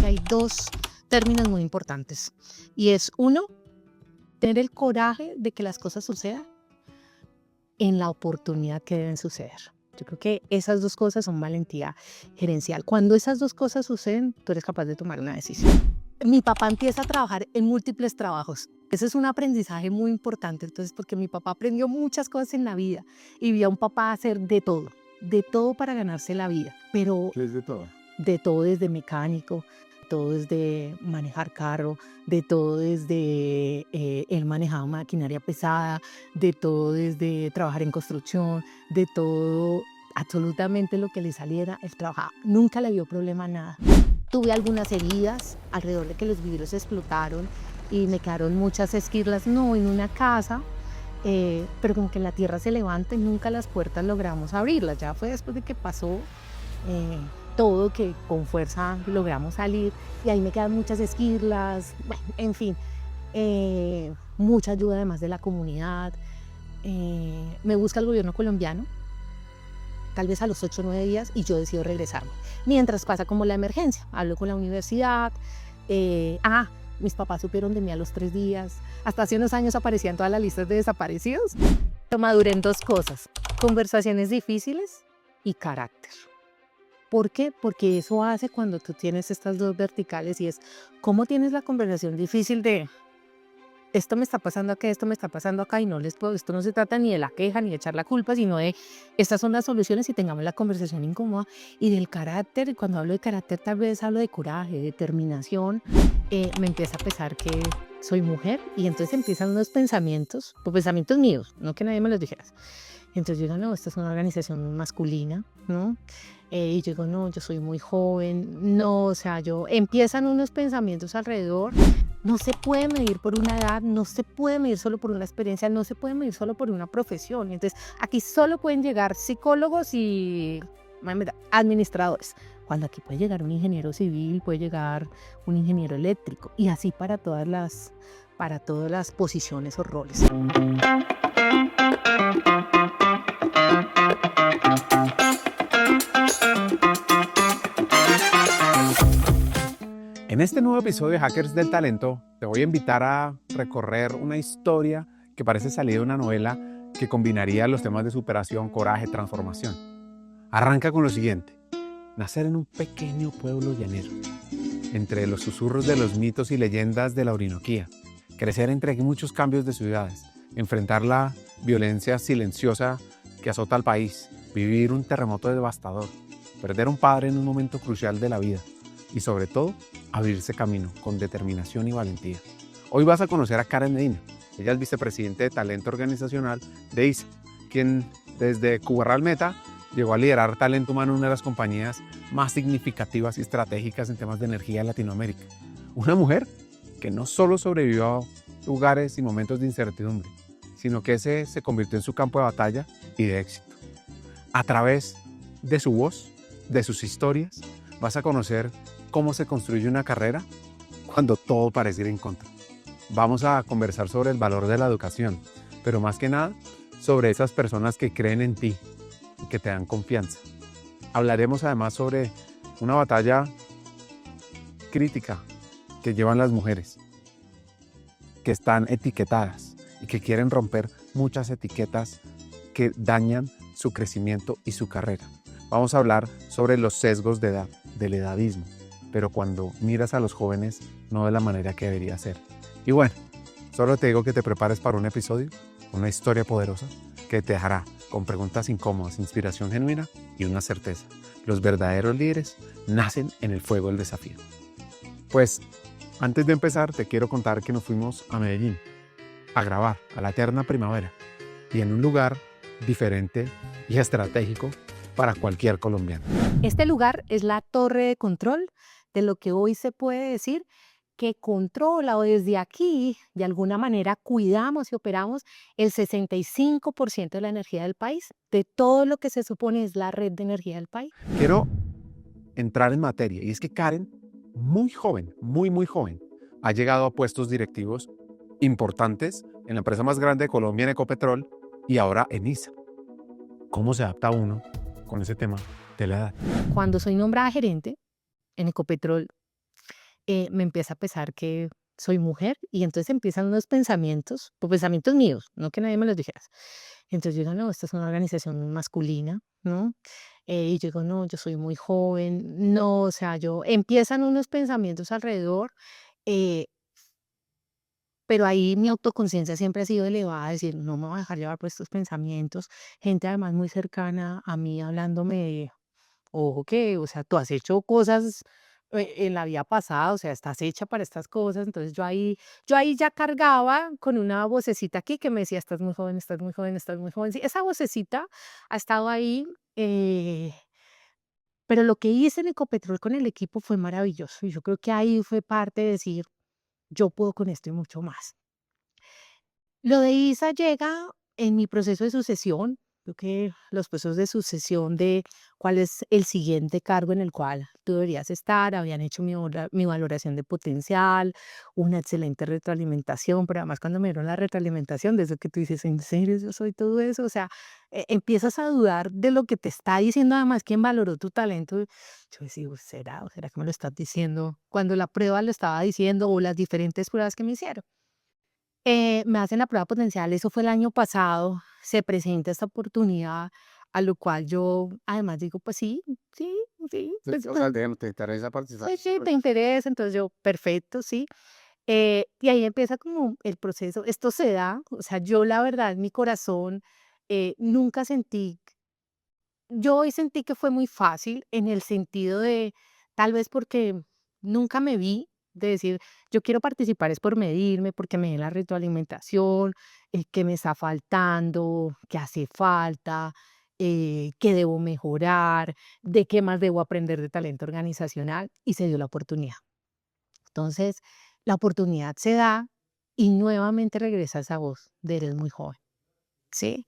hay dos términos muy importantes. Y es uno, tener el coraje de que las cosas sucedan en la oportunidad que deben suceder. Yo creo que esas dos cosas son valentía gerencial. Cuando esas dos cosas suceden, tú eres capaz de tomar una decisión. Mi papá empieza a trabajar en múltiples trabajos. Ese es un aprendizaje muy importante, entonces, porque mi papá aprendió muchas cosas en la vida y vio a un papá hacer de todo para ganarse la vida. Pero ¿Qué es de todo? de todo desde mecánico, todo desde manejar carro, de todo desde él manejaba maquinaria pesada, de todo desde trabajar en construcción, de todo, absolutamente lo que le saliera, él trabajaba. Nunca le vio problema a nada. Tuve algunas heridas alrededor de que los vidrios explotaron y me quedaron muchas esquirlas, no en una casa, pero como que la tierra se levanta y nunca las puertas logramos abrirlas. Ya fue después de que pasó todo, que con fuerza logramos salir y ahí me quedan muchas esquirlas, bueno, en fin, mucha ayuda además de la comunidad. Me busca el gobierno colombiano, tal vez a los 8 o 9 días, y yo decido regresarme. Mientras pasa como la emergencia, hablo con la universidad, mis papás supieron de mí a los 3 días, hasta hace unos años aparecían todas las listas de desaparecidos. Pero maduré en 2 cosas, conversaciones difíciles y carácter. ¿Por qué? Porque eso hace cuando tú tienes estas 2 verticales y es cómo tienes la conversación difícil de esto me está pasando acá, esto me está pasando acá y no les puedo, esto no se trata ni de la queja ni de echar la culpa, sino de estas son las soluciones y tengamos la conversación incómoda. Y del carácter, y cuando hablo de carácter tal vez hablo de coraje, de determinación, me empieza a pesar que soy mujer y entonces empiezan unos pensamientos, pues pensamientos míos, no que nadie me los dijera. Entonces yo digo, no, esta es una organización masculina, ¿no? Y yo digo, no, yo soy muy joven, no, o sea, empiezan unos pensamientos alrededor. No se puede medir por una edad, no se puede medir solo por una experiencia, no se puede medir solo por una profesión. Entonces, aquí solo pueden llegar psicólogos y administradores. Cuando aquí puede llegar un ingeniero civil, puede llegar un ingeniero eléctrico y así para todas las posiciones o roles. En este nuevo episodio de Hackers del Talento, te voy a invitar a recorrer una historia que parece salir de una novela que combinaría los temas de superación, coraje, transformación. Arranca con lo siguiente: nacer en un pequeño pueblo llanero, entre los susurros de los mitos y leyendas de la Orinoquía, crecer entre muchos cambios de ciudades, enfrentar la violencia silenciosa que azota al país, vivir un terremoto devastador, perder un padre en un momento crucial de la vida y sobre todo, abrirse camino con determinación y valentía. Hoy vas a conocer a Karen Medina. Ella es vicepresidente de talento organizacional de ISA, quien desde Cubarral Meta llegó a liderar talento humano en una de las compañías más significativas y estratégicas en temas de energía en Latinoamérica. Una mujer que no solo sobrevivió a lugares y momentos de incertidumbre, sino que ese se convirtió en su campo de batalla y de éxito. A través de su voz, de sus historias, vas a conocer cómo se construye una carrera cuando todo parece ir en contra. Vamos a conversar sobre el valor de la educación, pero más que nada sobre esas personas que creen en ti y que te dan confianza. Hablaremos además sobre una batalla crítica que llevan las mujeres, que están etiquetadas y que quieren romper muchas etiquetas que dañan su crecimiento y su carrera. Vamos a hablar sobre los sesgos de edad, del edadismo, pero cuando miras a los jóvenes, no de la manera que debería ser. Y bueno, solo te digo que te prepares para un episodio, una historia poderosa, que te dejará con preguntas incómodas, inspiración genuina y una certeza. Los verdaderos líderes nacen en el fuego del desafío. Pues, antes de empezar, te quiero contar que nos fuimos a Medellín a grabar a la eterna primavera y en un lugar diferente y estratégico para cualquier colombiano. Este lugar es la torre de control de lo que hoy se puede decir que controla, o desde aquí de alguna manera cuidamos y operamos el 65% de la energía del país, de todo lo que se supone es la red de energía del país. Quiero entrar en materia y es que Karen, muy joven, muy joven, ha llegado a puestos directivos importantes en la empresa más grande de Colombia, en Ecopetrol, y ahora en ISA. ¿Cómo se adapta uno con ese tema de la edad? Cuando soy nombrada gerente en Ecopetrol, me empieza a pesar que soy mujer y entonces empiezan unos pensamientos, pues pensamientos míos, no que nadie me los dijera. Entonces yo digo, no, esta es una organización masculina, ¿no? Y yo digo, no, yo soy muy joven, no, o sea, yo empiezan unos pensamientos alrededor, eh, pero ahí mi autoconciencia siempre ha sido elevada, decir, no me voy a dejar llevar por estos pensamientos. Gente además muy cercana a mí hablándome, ojo que, o sea, tú has hecho cosas en la vida pasada, o sea, estás hecha para estas cosas. Entonces yo ahí ya cargaba con una vocecita aquí que me decía, estás muy joven, estás muy joven, estás muy joven. Sí, esa vocecita ha estado ahí, pero lo que hice en Ecopetrol con el equipo fue maravilloso. Y yo creo que ahí fue parte de decir, yo puedo con esto y mucho más. Lo de ISA llega en mi proceso de sucesión. Creo que los procesos de sucesión de cuál es el siguiente cargo en el cual tú deberías estar, habían hecho mi valoración de potencial, una excelente retroalimentación, pero además cuando me dieron la retroalimentación, desde que tú dices, ¿en serio yo soy todo eso? O sea, empiezas a dudar de lo que te está diciendo además quien valoró tu talento. Yo decía, ¿será? ¿O será que me lo estás diciendo cuando la prueba lo estaba diciendo o las diferentes pruebas que me hicieron? Me hacen la prueba potencial, eso fue el año pasado, se presenta esta oportunidad, a lo cual yo además digo, pues sí, sí, sí, Sí, pues, o pues, sea, te interesa participar. pues sí, te interesa, entonces yo, perfecto, sí. Y ahí empieza como el proceso, esto se da, o sea, yo la verdad, en mi corazón, nunca sentí yo hoy sentí que fue muy fácil en el sentido de, tal vez porque nunca me vi, de decir, yo quiero participar es por medirme, porque me den la retroalimentación, qué me está faltando, qué hace falta, qué debo mejorar, de qué más debo aprender de talento organizacional, y se dio la oportunidad. Entonces, la oportunidad se da y nuevamente regresa esa voz de eres muy joven, ¿sí?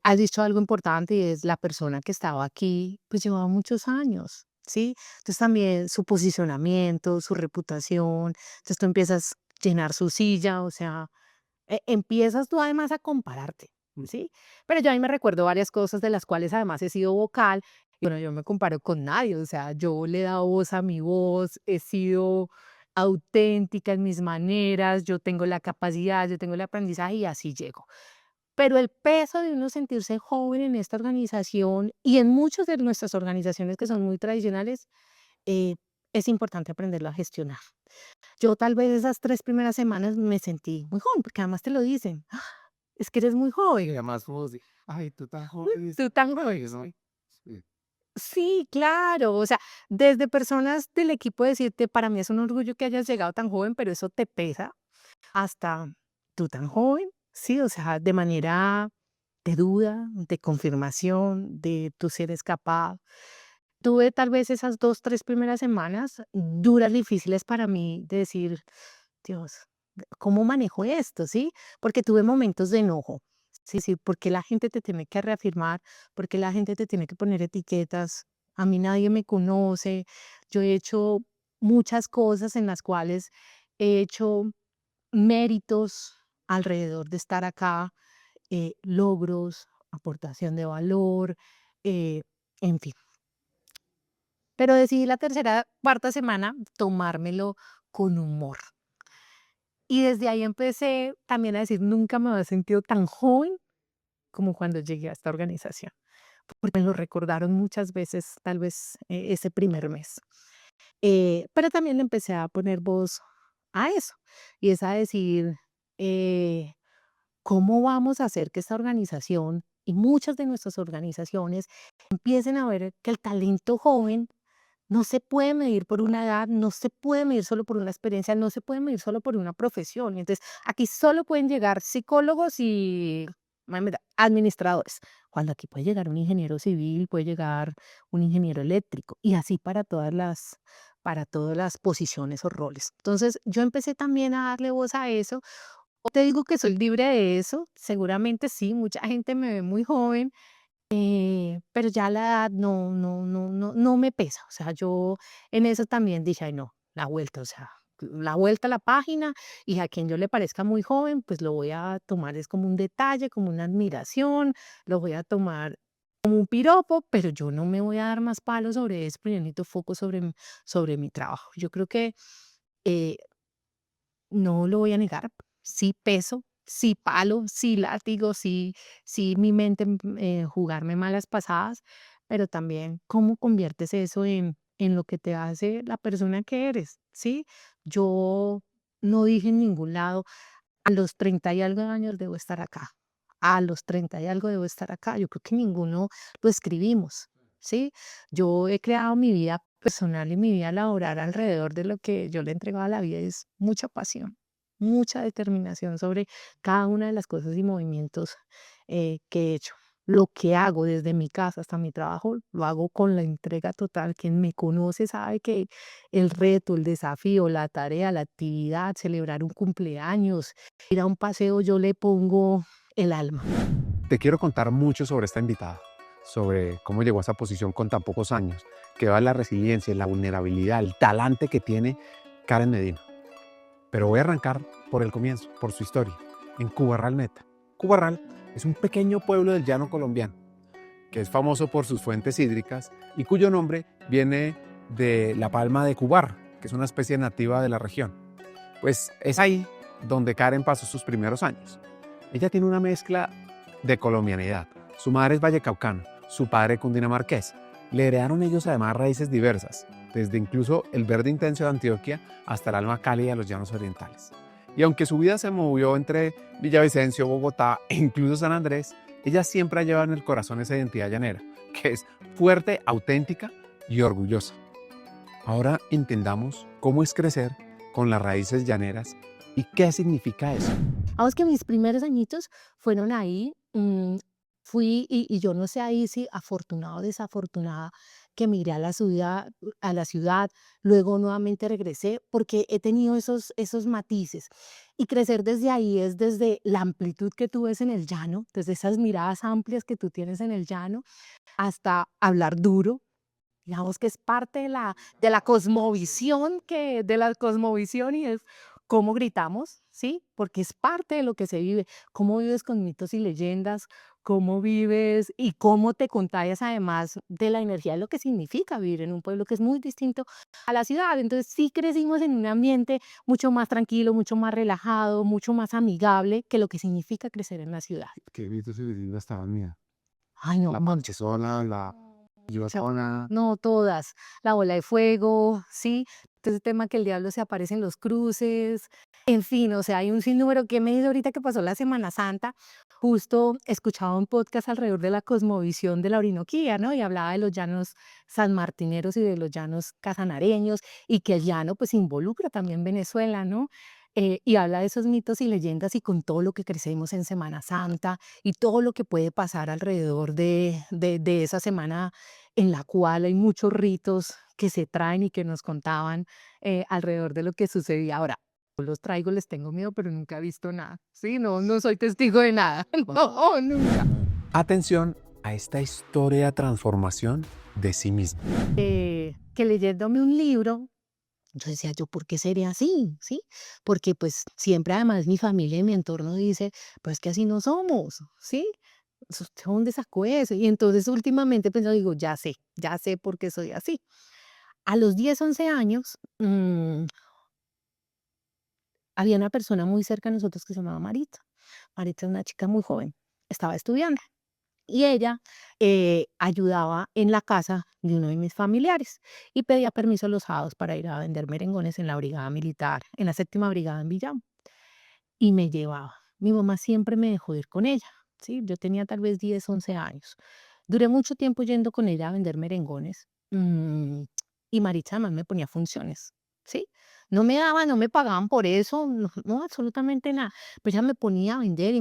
Has dicho algo importante y es la persona que estaba aquí, pues llevaba muchos años, ¿sí? Entonces también su posicionamiento, su reputación, entonces tú empiezas a llenar su silla, o sea, empiezas tú además a compararte, ¿sí? Pero yo ahí me recuerdo varias cosas de las cuales además he sido vocal. Y bueno, yo me comparo con nadie, o sea, yo le he dado voz a mi voz, he sido auténtica en mis maneras, yo tengo la capacidad, yo tengo el aprendizaje y así llego. Pero el peso de uno sentirse joven en esta organización y en muchas de nuestras organizaciones que son muy tradicionales, eh, es importante aprenderlo a gestionar. Yo tal vez esas 3 primeras semanas me sentí muy joven, porque además te lo dicen: "Ah, es que eres muy Y joven, además, como si, ay, tú tan joven, tú tan joven". ¿qué soy? Sí. Sí, claro, o sea, desde personas del equipo decirte: "Para mí es un orgullo que hayas llegado tan joven, pero eso te pesa", hasta: "¿Tú tan joven?". Sí, o sea, de manera de duda, de confirmación, de tú si eres capaz. Tuve tal vez esas 2 3 primeras semanas duras, difíciles para mí de decir: "Dios, ¿cómo manejo esto?", ¿sí? Porque tuve momentos de enojo. Sí, sí, porque la gente te tiene que reafirmar, porque la gente te tiene que poner etiquetas. A mí nadie me conoce. Yo he hecho muchas cosas en las cuales he hecho méritos alrededor de estar acá, logros, aportación de valor, eh, en fin. Pero decidí la tercera, cuarta semana tomármelo con humor. Y desde ahí empecé también a decir, nunca me había sentido tan joven como cuando llegué a esta organización, porque me lo recordaron muchas veces, tal vez ese primer mes. Pero también le empecé a poner voz a eso y es a decir, eh, ¿cómo vamos a hacer que esta organización y muchas de nuestras organizaciones empiecen a ver que el talento joven no se puede medir por una edad, no se puede medir solo por una experiencia, no se puede medir solo por una profesión? Y entonces, aquí solo pueden llegar psicólogos y administradores, cuando aquí puede llegar un ingeniero civil, puede llegar un ingeniero eléctrico, y así para todas las posiciones o roles. Entonces, yo empecé también a darle voz a eso. No te digo que soy libre de eso, seguramente sí, mucha gente me ve muy joven, pero ya la edad no me pesa. O sea, yo en eso también dije: "Ay no, la vuelta", o sea, la vuelta a la página, y a quien yo le parezca muy joven, pues lo voy a tomar es como un detalle, como una admiración, lo voy a tomar como un piropo, pero yo no me voy a dar más palos sobre eso, porque yo necesito foco sobre mi trabajo. Yo creo que eh, no lo voy a negar, sí peso, sí palo, sí látigo, sí mi mente, jugarme malas pasadas, pero también cómo conviertes eso en lo que te hace la persona que eres, ¿sí? Yo no dije en ningún lado, a los 30 y algo de años debo estar acá, a los 30 y algo debo estar acá. Yo creo que ninguno lo escribimos, ¿sí? Yo he creado mi vida personal y mi vida laboral alrededor de lo que yo le he entregado a la vida, es mucha pasión, mucha determinación sobre cada una de las cosas y movimientos que he hecho. Lo que hago desde mi casa hasta mi trabajo, lo hago con la entrega total. Quien me conoce sabe que el reto, el desafío, la tarea, la actividad, celebrar un cumpleaños, ir a un paseo, yo le pongo el alma. Te quiero contar mucho sobre esta invitada, sobre cómo llegó a esa posición con tan pocos años, que va la resiliencia, la vulnerabilidad, el talante que tiene Karen Medina. Pero voy a arrancar por el comienzo, por su historia, en Cubarral Meta. Cubarral es un pequeño pueblo del llano colombiano, que es famoso por sus fuentes hídricas y cuyo nombre viene de la palma de Cubar, que es una especie nativa de la región. Pues es ahí donde Karen pasó sus primeros años. Ella tiene una mezcla de colombianidad. Su madre es vallecaucana, su padre cundinamarqués. Le heredaron ellos además raíces diversas, desde incluso el verde intenso de Antioquia hasta el alma cálida de los llanos orientales. Y aunque su vida se movió entre Villavicencio, Bogotá e incluso San Andrés, ella siempre ha llevado en el corazón esa identidad llanera, que es fuerte, auténtica y orgullosa. Ahora entendamos cómo es crecer con las raíces llaneras y qué significa eso. Vamos que mis primeros añitos fueron ahí, fui y yo no sé ahí si afortunada o desafortunada que migré a la ciudad, luego nuevamente regresé, porque he tenido esos matices. Y crecer desde ahí es desde la amplitud que tú ves en el llano, desde esas miradas amplias que tú tienes en el llano, hasta hablar duro. Digamos que es parte de la cosmovisión de la cosmovisión y es cómo gritamos, ¿sí? Porque es parte de lo que se vive. Cómo vives con mitos y leyendas, cómo vives y cómo te contagias además de la energía de lo que significa vivir en un pueblo que es muy distinto a la ciudad. Entonces sí crecimos en un ambiente mucho más tranquilo, mucho más relajado, mucho más amigable que lo que significa crecer en la ciudad. ¿Qué mitos y leyendas estaban mía? Ay, no, La parchezona, la sea, yotona. no todas. La bola de fuego, ¿sí? Entonces, el tema que el diablo se aparece en los cruces, en fin, o sea, hay un sinnúmero que me dice ahorita que pasó la Semana Santa, justo escuchaba un podcast alrededor de la cosmovisión de la Orinoquía, ¿no? Y hablaba de los llanos sanmartineros y de los llanos casanareños, y que el llano pues involucra también Venezuela, ¿no? Y habla de esos mitos y leyendas y con todo lo que crecemos en Semana Santa y todo lo que puede pasar alrededor de esa semana en la cual hay muchos ritos que se traen y que nos contaban alrededor de lo que sucedía. Ahora, yo los traigo, les tengo miedo, pero nunca he visto nada. Sí, no, no soy testigo de nada. No, nunca. Atención a esta historia de transformación de sí misma. Que leyéndome un libro, yo decía, yo, ¿por qué sería así? ¿Sí? Porque pues siempre además mi familia y mi entorno dice, pues que así no somos, ¿sí? ¿Usted dónde sacó eso? Y entonces últimamente pues yo digo, ya sé por qué soy así. A los 10 11 años, había una persona muy cerca de nosotros que se llamaba Marita. Marita es una chica muy joven, estaba estudiando y ella ayudaba en la casa de uno de mis familiares y pedía permiso los sábados para ir a vender merengones en la brigada militar, en la séptima brigada en Villamo, y me llevaba. Mi mamá siempre me dejó ir con ella, ¿sí? Yo tenía tal vez 10 11 años. Duré mucho tiempo yendo con ella a vender merengones, y Maritza además me ponía funciones, ¿sí? No me pagaban por eso, no, no, absolutamente nada. Pues ella me ponía a vender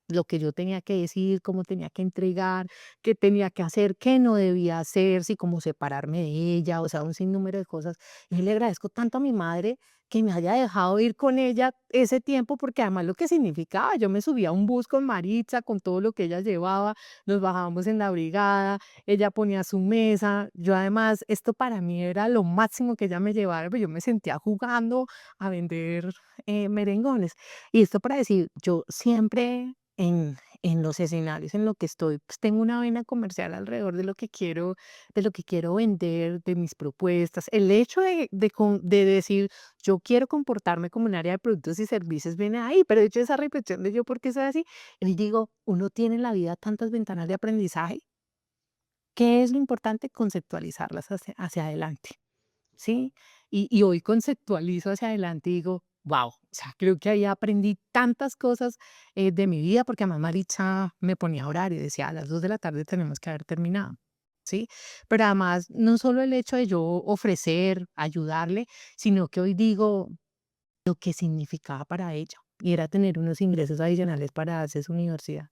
lo que yo tenía que decir, cómo tenía que entregar, qué tenía que hacer, qué no debía hacer, sí, cómo separarme de ella, o sea, un sinnúmero de cosas. Y le agradezco tanto a mi madre que me haya dejado ir con ella ese tiempo, porque además lo que significaba, yo me subía a un bus con Maritza, con todo lo que ella llevaba, nos bajábamos en la brigada, ella ponía su mesa, yo además, esto para mí era lo máximo que ella me llevara, pues yo me sentía jugando a vender merengones. Y esto para decir, yo siempre en los escenarios en lo que estoy, pues tengo una vena comercial alrededor de lo que quiero vender, de mis propuestas. El hecho de decir, yo quiero comportarme como un área de productos y servicios viene ahí, pero de hecho esa reflexión de yo por qué soy así, y digo, uno tiene en la vida tantas ventanas de aprendizaje. ¿Qué es lo importante? Conceptualizarlas hacia adelante, ¿sí? Y hoy conceptualizo hacia adelante y digo, wow, o sea, creo que ahí aprendí tantas cosas de mi vida, porque además Maritza me ponía horario, decía, a las 2 de la tarde tenemos que haber terminado, ¿sí? Pero además, no solo el hecho de yo ofrecer, ayudarle, sino que hoy digo lo que significaba para ella, y era tener unos ingresos adicionales para darse su universidad.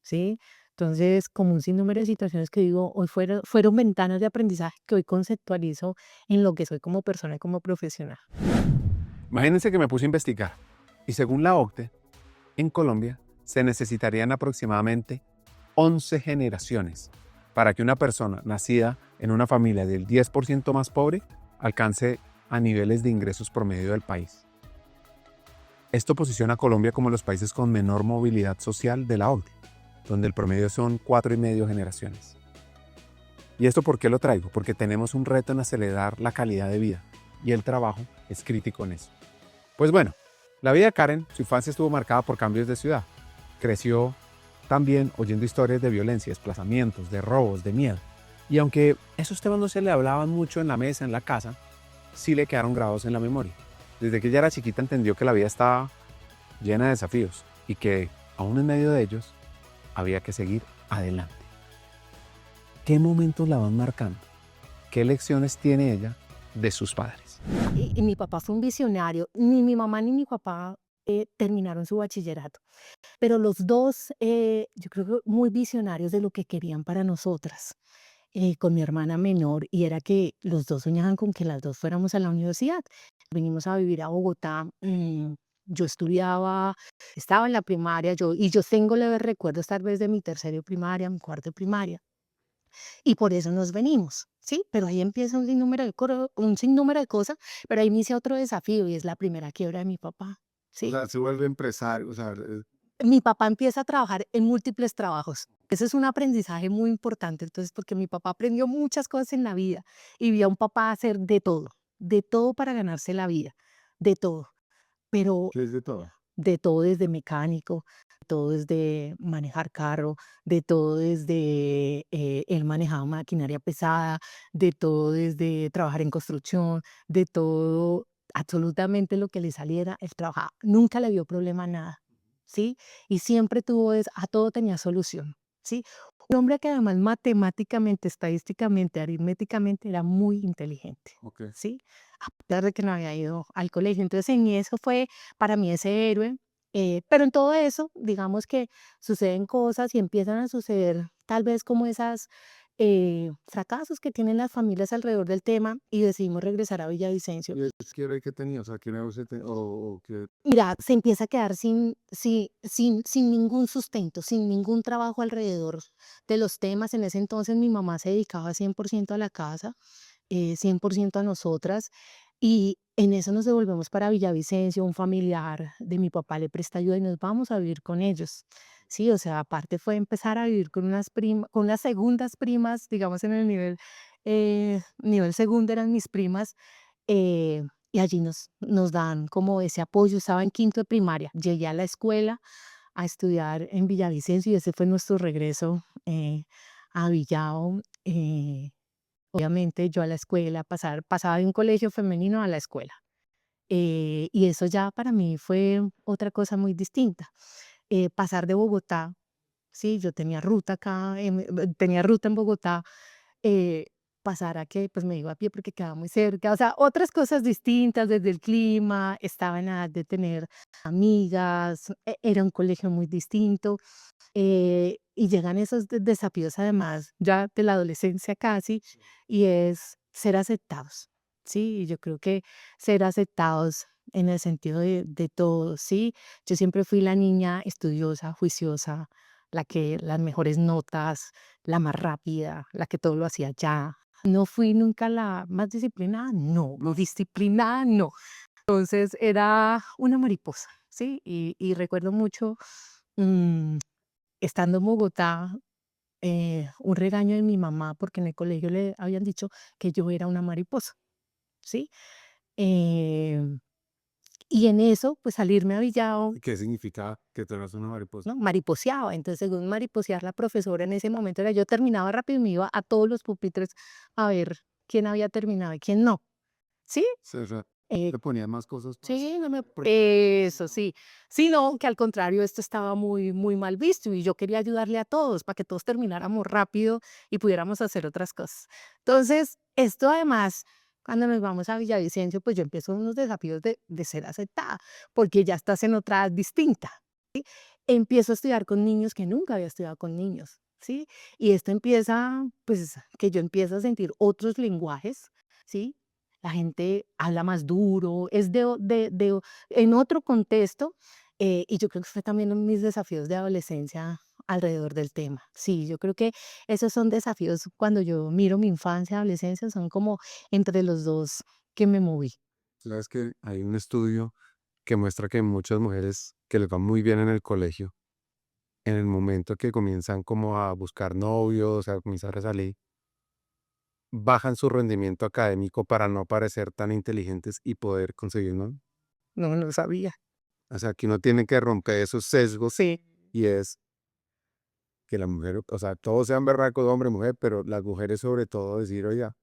¿Sí? Entonces, como un sinnúmero de situaciones que digo, hoy fueron ventanas de aprendizaje que hoy conceptualizo en lo que soy como persona y como profesional. Imagínense que me puse a investigar y según la OCDE, en Colombia se necesitarían aproximadamente 11 generaciones para que una persona nacida en una familia del 10% más pobre alcance a niveles de ingresos promedio del país. Esto posiciona a Colombia como los países con menor movilidad social de la OCDE, donde el promedio son 4,5 generaciones. ¿Y esto por qué lo traigo? Porque tenemos un reto en acelerar la calidad de vida y el trabajo es crítico en eso. Pues bueno, la vida de Karen, su infancia estuvo marcada por cambios de ciudad. Creció también oyendo historias de violencia, desplazamientos, de robos, de miedo. Y aunque esos temas no se le hablaban mucho en la mesa, en la casa, sí le quedaron grabados en la memoria. Desde que ella era chiquita entendió que la vida estaba llena de desafíos y que, aún en medio de ellos, había que seguir adelante. ¿Qué momentos la van marcando? ¿Qué lecciones tiene ella de sus padres? Y mi papá fue un visionario. Ni mi mamá ni mi papá terminaron su bachillerato, pero los dos, yo creo que muy visionarios de lo que querían para nosotras, con mi hermana menor, y era que los dos soñaban con que las dos fuéramos a la universidad. Vinimos a vivir a Bogotá. Yo estaba en la primaria, yo tengo leves recuerdos tal vez de mi tercero de primaria, mi cuarto de primaria, y por eso nos venimos, ¿sí? Pero ahí empieza un sinnúmero de cosas, pero ahí inicia otro desafío y es la primera quiebra de mi papá, O ¿sí? sea, se vuelve empresario, o sea, Mi papá empieza a trabajar en múltiples trabajos. Ese es un aprendizaje muy importante, entonces, porque mi papá aprendió muchas cosas en la vida y vi a un papá hacer de todo para ganarse la vida, de todo, pero que es de todo. de todo desde mecánico, todo desde manejar carro, de todo desde él manejaba maquinaria pesada, de todo desde trabajar en construcción, de todo, absolutamente lo que le saliera, él trabajaba. Nunca le vio problema a nada, ¿sí? Y siempre a todo tenía solución, ¿sí? Un hombre que además matemáticamente, estadísticamente, aritméticamente era muy inteligente, Ok. ¿sí? A pesar de que no había ido al colegio. Entonces, en eso fue para mí ese héroe. Pero en todo eso, digamos que suceden cosas y empiezan a suceder tal vez como esas fracasos que tienen las familias alrededor del tema y decidimos regresar a Villavicencio. ¿Y el quiebre que tenía? O sea, ¿qué negocio o qué? Mira, se empieza a quedar sin ningún sustento, sin ningún trabajo alrededor de los temas. En ese entonces mi mamá se dedicaba 100% a la casa, 100% a nosotras. Y en eso nos devolvemos para Villavicencio, un familiar de mi papá le presta ayuda y nos vamos a vivir con ellos. Sí, o sea, aparte fue empezar a vivir con las segundas primas, digamos en el nivel segundo eran mis primas, eh, y allí nos dan como ese apoyo. Estaba en quinto de primaria, llegué a la escuela a estudiar en Villavicencio y ese fue nuestro regreso a Villao. Obviamente yo a la escuela, pasaba de un colegio femenino a la escuela. Y eso ya para mí fue otra cosa muy distinta. Pasar de Bogotá, sí, yo tenía ruta acá, tenía ruta en Bogotá, eh, pasar a que pues me iba a pie porque quedaba muy cerca, o sea, otras cosas distintas desde el clima, estaba en edad de tener amigas, era un colegio muy distinto. Y llegan esos desafíos además ya de la adolescencia casi, y es ser aceptados, ¿sí? Y yo creo que ser aceptados en el sentido de todo, ¿sí? Yo siempre fui la niña estudiosa, juiciosa, las mejores notas, la más rápida, la que todo lo hacía ya. No fui nunca la más disciplinada, no, no disciplinada, no. Entonces era una mariposa, ¿sí? Y recuerdo mucho, mm, estando en Bogotá, un regaño de mi mamá, porque en el colegio le habían dicho que yo era una mariposa, ¿sí? Em, y en eso, pues salirme a Villado, ¿Y qué significa que tú eras una mariposa? ¿no? Mariposeaba. Entonces, según mariposear la profesora en ese momento era yo terminaba rápido y me iba a todos los pupitres a ver quién había terminado y quién no, ¿sí? O sea, Eh, te ponían más cosas más. sí, no me eso sí. Sí, no, que al contrario, esto estaba muy, muy mal visto y yo quería ayudarle a todos para que todos termináramos rápido y pudiéramos hacer otras cosas. Entonces, esto además, cuando nos vamos a Villavicencio, pues yo empiezo unos desafíos de ser aceptada, porque ya estás en otra distinta. Empiezo a estudiar con niños que nunca había estudiado con niños, ¿sí? Y esto empieza, pues, que yo empiezo a sentir otros lenguajes, ¿sí? La gente habla más duro, es en otro contexto, y yo creo que fue también uno de mis desafíos de adolescencia alrededor del tema. Sí, yo creo que esos son desafíos cuando yo miro mi infancia, adolescencia, son como entre los 2 que me moví. Sabes que hay un estudio que muestra que muchas mujeres que les va muy bien en el colegio, en el momento que comienzan como a buscar novios, a comenzar a salir, bajan su rendimiento académico para no parecer tan inteligentes y poder conseguir, ¿no? No, no sabía. O sea, que uno tiene que romper esos sesgos Sí. y es que la mujer, o sea, todos sean berracos, hombre, mujer, pero las mujeres sobre todo decir, oiga,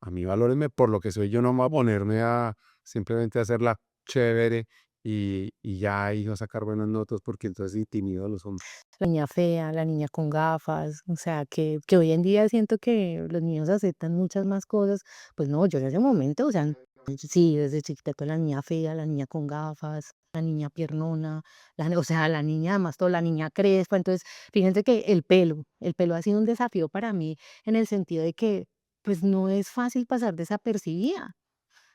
a mí valórenme por lo que soy, yo no me voy a ponerme a simplemente a hacerla chévere y ya, y no sacar buenas notas porque entonces intimido a los hombres. La niña fea, la niña con gafas, o sea, que hoy en día siento que los niños aceptan muchas más cosas. Pues no, yo en ese momento, o sea, sí, desde chiquita con la niña fea, la niña con gafas, la niña piernona, o sea, la niña, además toda la niña crespa. Entonces, fíjense que el pelo ha sido un desafío para mí en el sentido de que, pues no es fácil pasar desapercibida.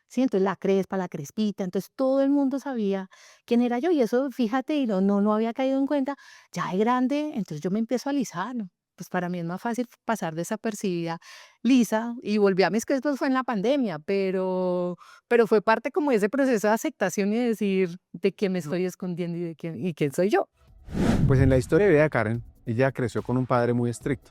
Sí, entonces la crespa, la crespita, entonces todo el mundo sabía quién era yo y eso, fíjate, y no había caído en cuenta, ya de grande, entonces yo me empiezo a alisar, ¿no? Pues para mí es más fácil pasar desapercibida, lisa, y volví a mis crespos fue en la pandemia, pero fue parte como de ese proceso de aceptación y de decir de qué me estoy escondiendo y de quién soy yo. Pues en la historia de vida de Karen, ella creció con un padre muy estricto,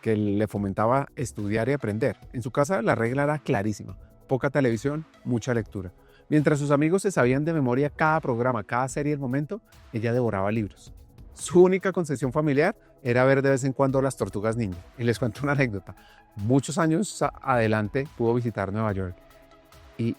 que le fomentaba estudiar y aprender. En su casa la regla era clarísima: poca televisión, mucha lectura. Mientras sus amigos se sabían de memoria cada programa, cada serie del momento, ella devoraba libros. Su única concesión familiar era ver de vez en cuando las Tortugas Ninja. Y les cuento una anécdota. Muchos años adelante pudo visitar Nueva York y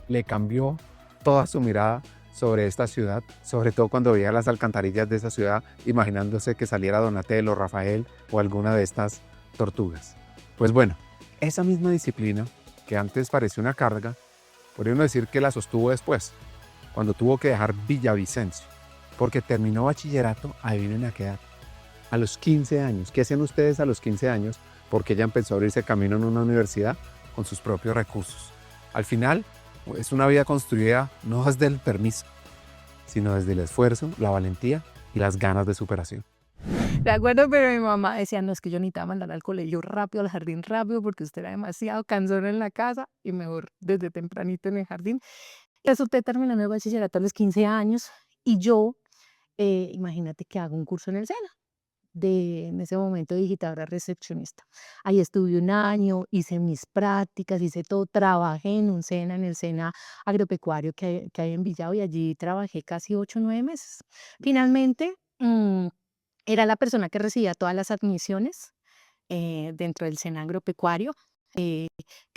le cambió toda su mirada sobre esta ciudad, sobre todo cuando veía las alcantarillas de esa ciudad, imaginándose que saliera Donatello, Rafael o alguna de estas tortugas. Pues bueno, esa misma disciplina que antes parecía una carga, podríamos decir que la sostuvo después, cuando tuvo que dejar Villavicencio, porque terminó bachillerato, adivinen a qué edad, a los 15 años. ¿Qué hacían ustedes a los 15 años? Porque ella empezó a abrirse camino en una universidad con sus propios recursos. Al final, es una vida construida no desde el permiso, sino desde el esfuerzo, la valentía y las ganas de superación. De acuerdo, pero mi mamá decía, no, es que yo necesitaba mandar al colegio rápido, al jardín rápido, porque usted era demasiado cansón en la casa y mejor desde tempranito en el jardín. Resulté terminando el bachillerato a los 15 años y yo, imagínate que hago un curso en el SENA, en ese momento digitadora recepcionista. Ahí estuve un año, hice mis prácticas, hice todo, trabajé en un SENA, en el SENA agropecuario que hay en Villado y allí trabajé casi 8 o 9 meses. Finalmente, era la persona que recibía todas las admisiones dentro del SENA agropecuario, que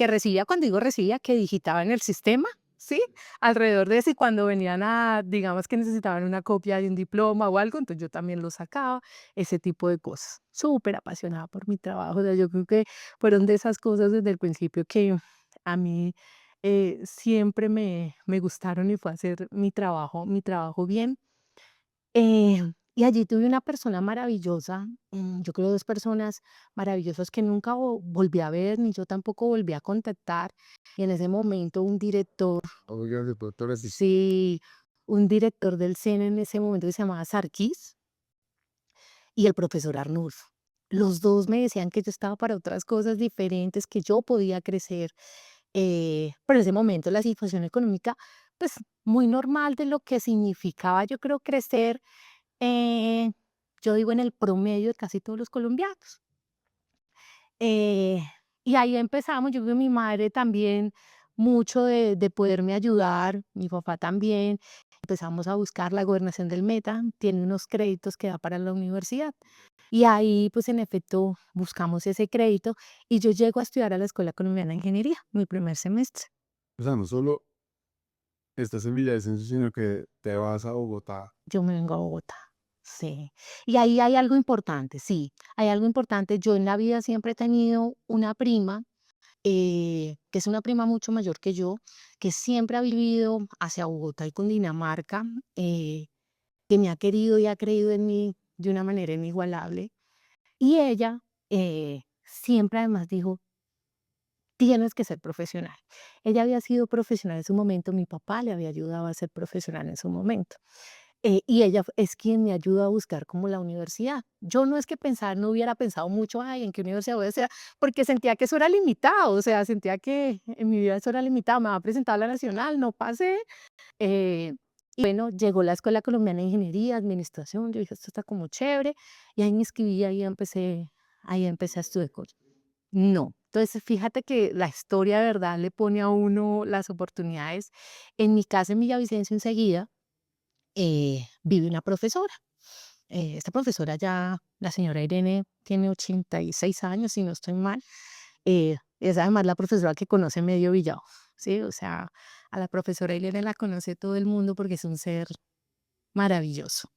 recibía, cuando digo recibía, que digitaba en el sistema, ¿sí? Alrededor de eso, y cuando venían digamos que necesitaban una copia de un diploma o algo, entonces yo también lo sacaba, ese tipo de cosas. Súper apasionada por mi trabajo, o sea, yo creo que fueron de esas cosas desde el principio que a mí siempre me gustaron y fue hacer mi trabajo bien. Y allí tuve una persona maravillosa, yo creo 2 personas maravillosas que nunca volví a ver, ni yo tampoco volví a contactar. Y en ese momento un director, Oiga, de pronto les dice, sí, un director del SENA en ese momento que se llamaba Sarkis y el profesor Arnulfo. Los 2 me decían que yo estaba para otras cosas diferentes, que yo podía crecer, pero en ese momento la situación económica, pues, muy normal de lo que significaba, yo creo, crecer. yo digo en el promedio de casi todos los colombianos. Eh, y ahí empezamos, yo creo que mi madre también, mucho de poderme ayudar, mi papá también. Empezamos a buscar la gobernación del Meta, tiene unos créditos que da para la universidad. Y ahí, pues en efecto, buscamos ese crédito y yo llego a estudiar a la Escuela Colombiana de Ingeniería, mi primer semestre. O sea, no solo estás en Villavicencio, sino que te vas a Bogotá. Yo me vengo a Bogotá, sí. Y ahí hay algo importante, sí, hay algo importante. Yo en la vida siempre he tenido una prima, que es una prima mucho mayor que yo, que siempre ha vivido hacia Bogotá y Cundinamarca, que me ha querido y ha creído en mí de una manera inigualable. Y ella siempre además dijo, tienes que ser profesional. Ella había sido profesional en su momento, mi papá le había ayudado a ser profesional en su momento. Y ella es quien me ayuda a buscar como la universidad. Yo no es que pensar, no hubiera pensado mucho, ay, ¿en qué universidad voy a ser? Porque sentía que eso era limitado, o sea, sentía que en mi vida eso era limitado. Me va a presentar a la nacional, no pasé. eh, y bueno, llegó la Escuela Colombiana de Ingeniería, Administración, yo dije, esto está como chévere, y ahí me inscribí, ahí empecé a estudiar. No. Entonces, fíjate que la historia de verdad le pone a uno las oportunidades. En mi casa en Villavicencio enseguida vive una profesora. Esta profesora ya, la señora Irene, tiene 86 años, si no estoy mal. Es además la profesora que conoce medio Villado, ¿sí? O sea, a la profesora Irene la conoce todo el mundo porque es un ser maravilloso.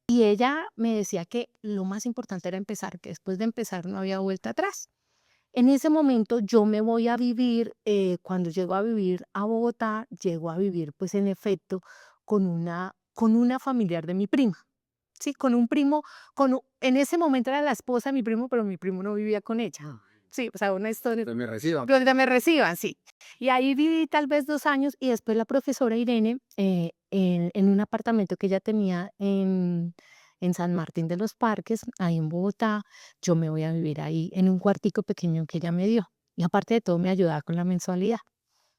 Y ella me decía que lo más importante era empezar, que después de empezar no había vuelta atrás. En ese momento yo me voy a vivir, cuando llego a vivir a Bogotá, llego a vivir, pues en efecto, con una familiar de mi prima, ¿sí? Con un primo, en ese momento era la esposa de mi primo, pero mi primo no vivía con ella. Sí, o sea, una historia. Te me reciban. Donde me reciban, sí. Y ahí viví tal vez 2 años y después la profesora Irene, en un apartamento que ella tenía en San Martín de los Parques, ahí en Bogotá, yo me voy a vivir ahí en un cuartico pequeño que ella me dio. Y aparte de todo, me ayudaba con la mensualidad.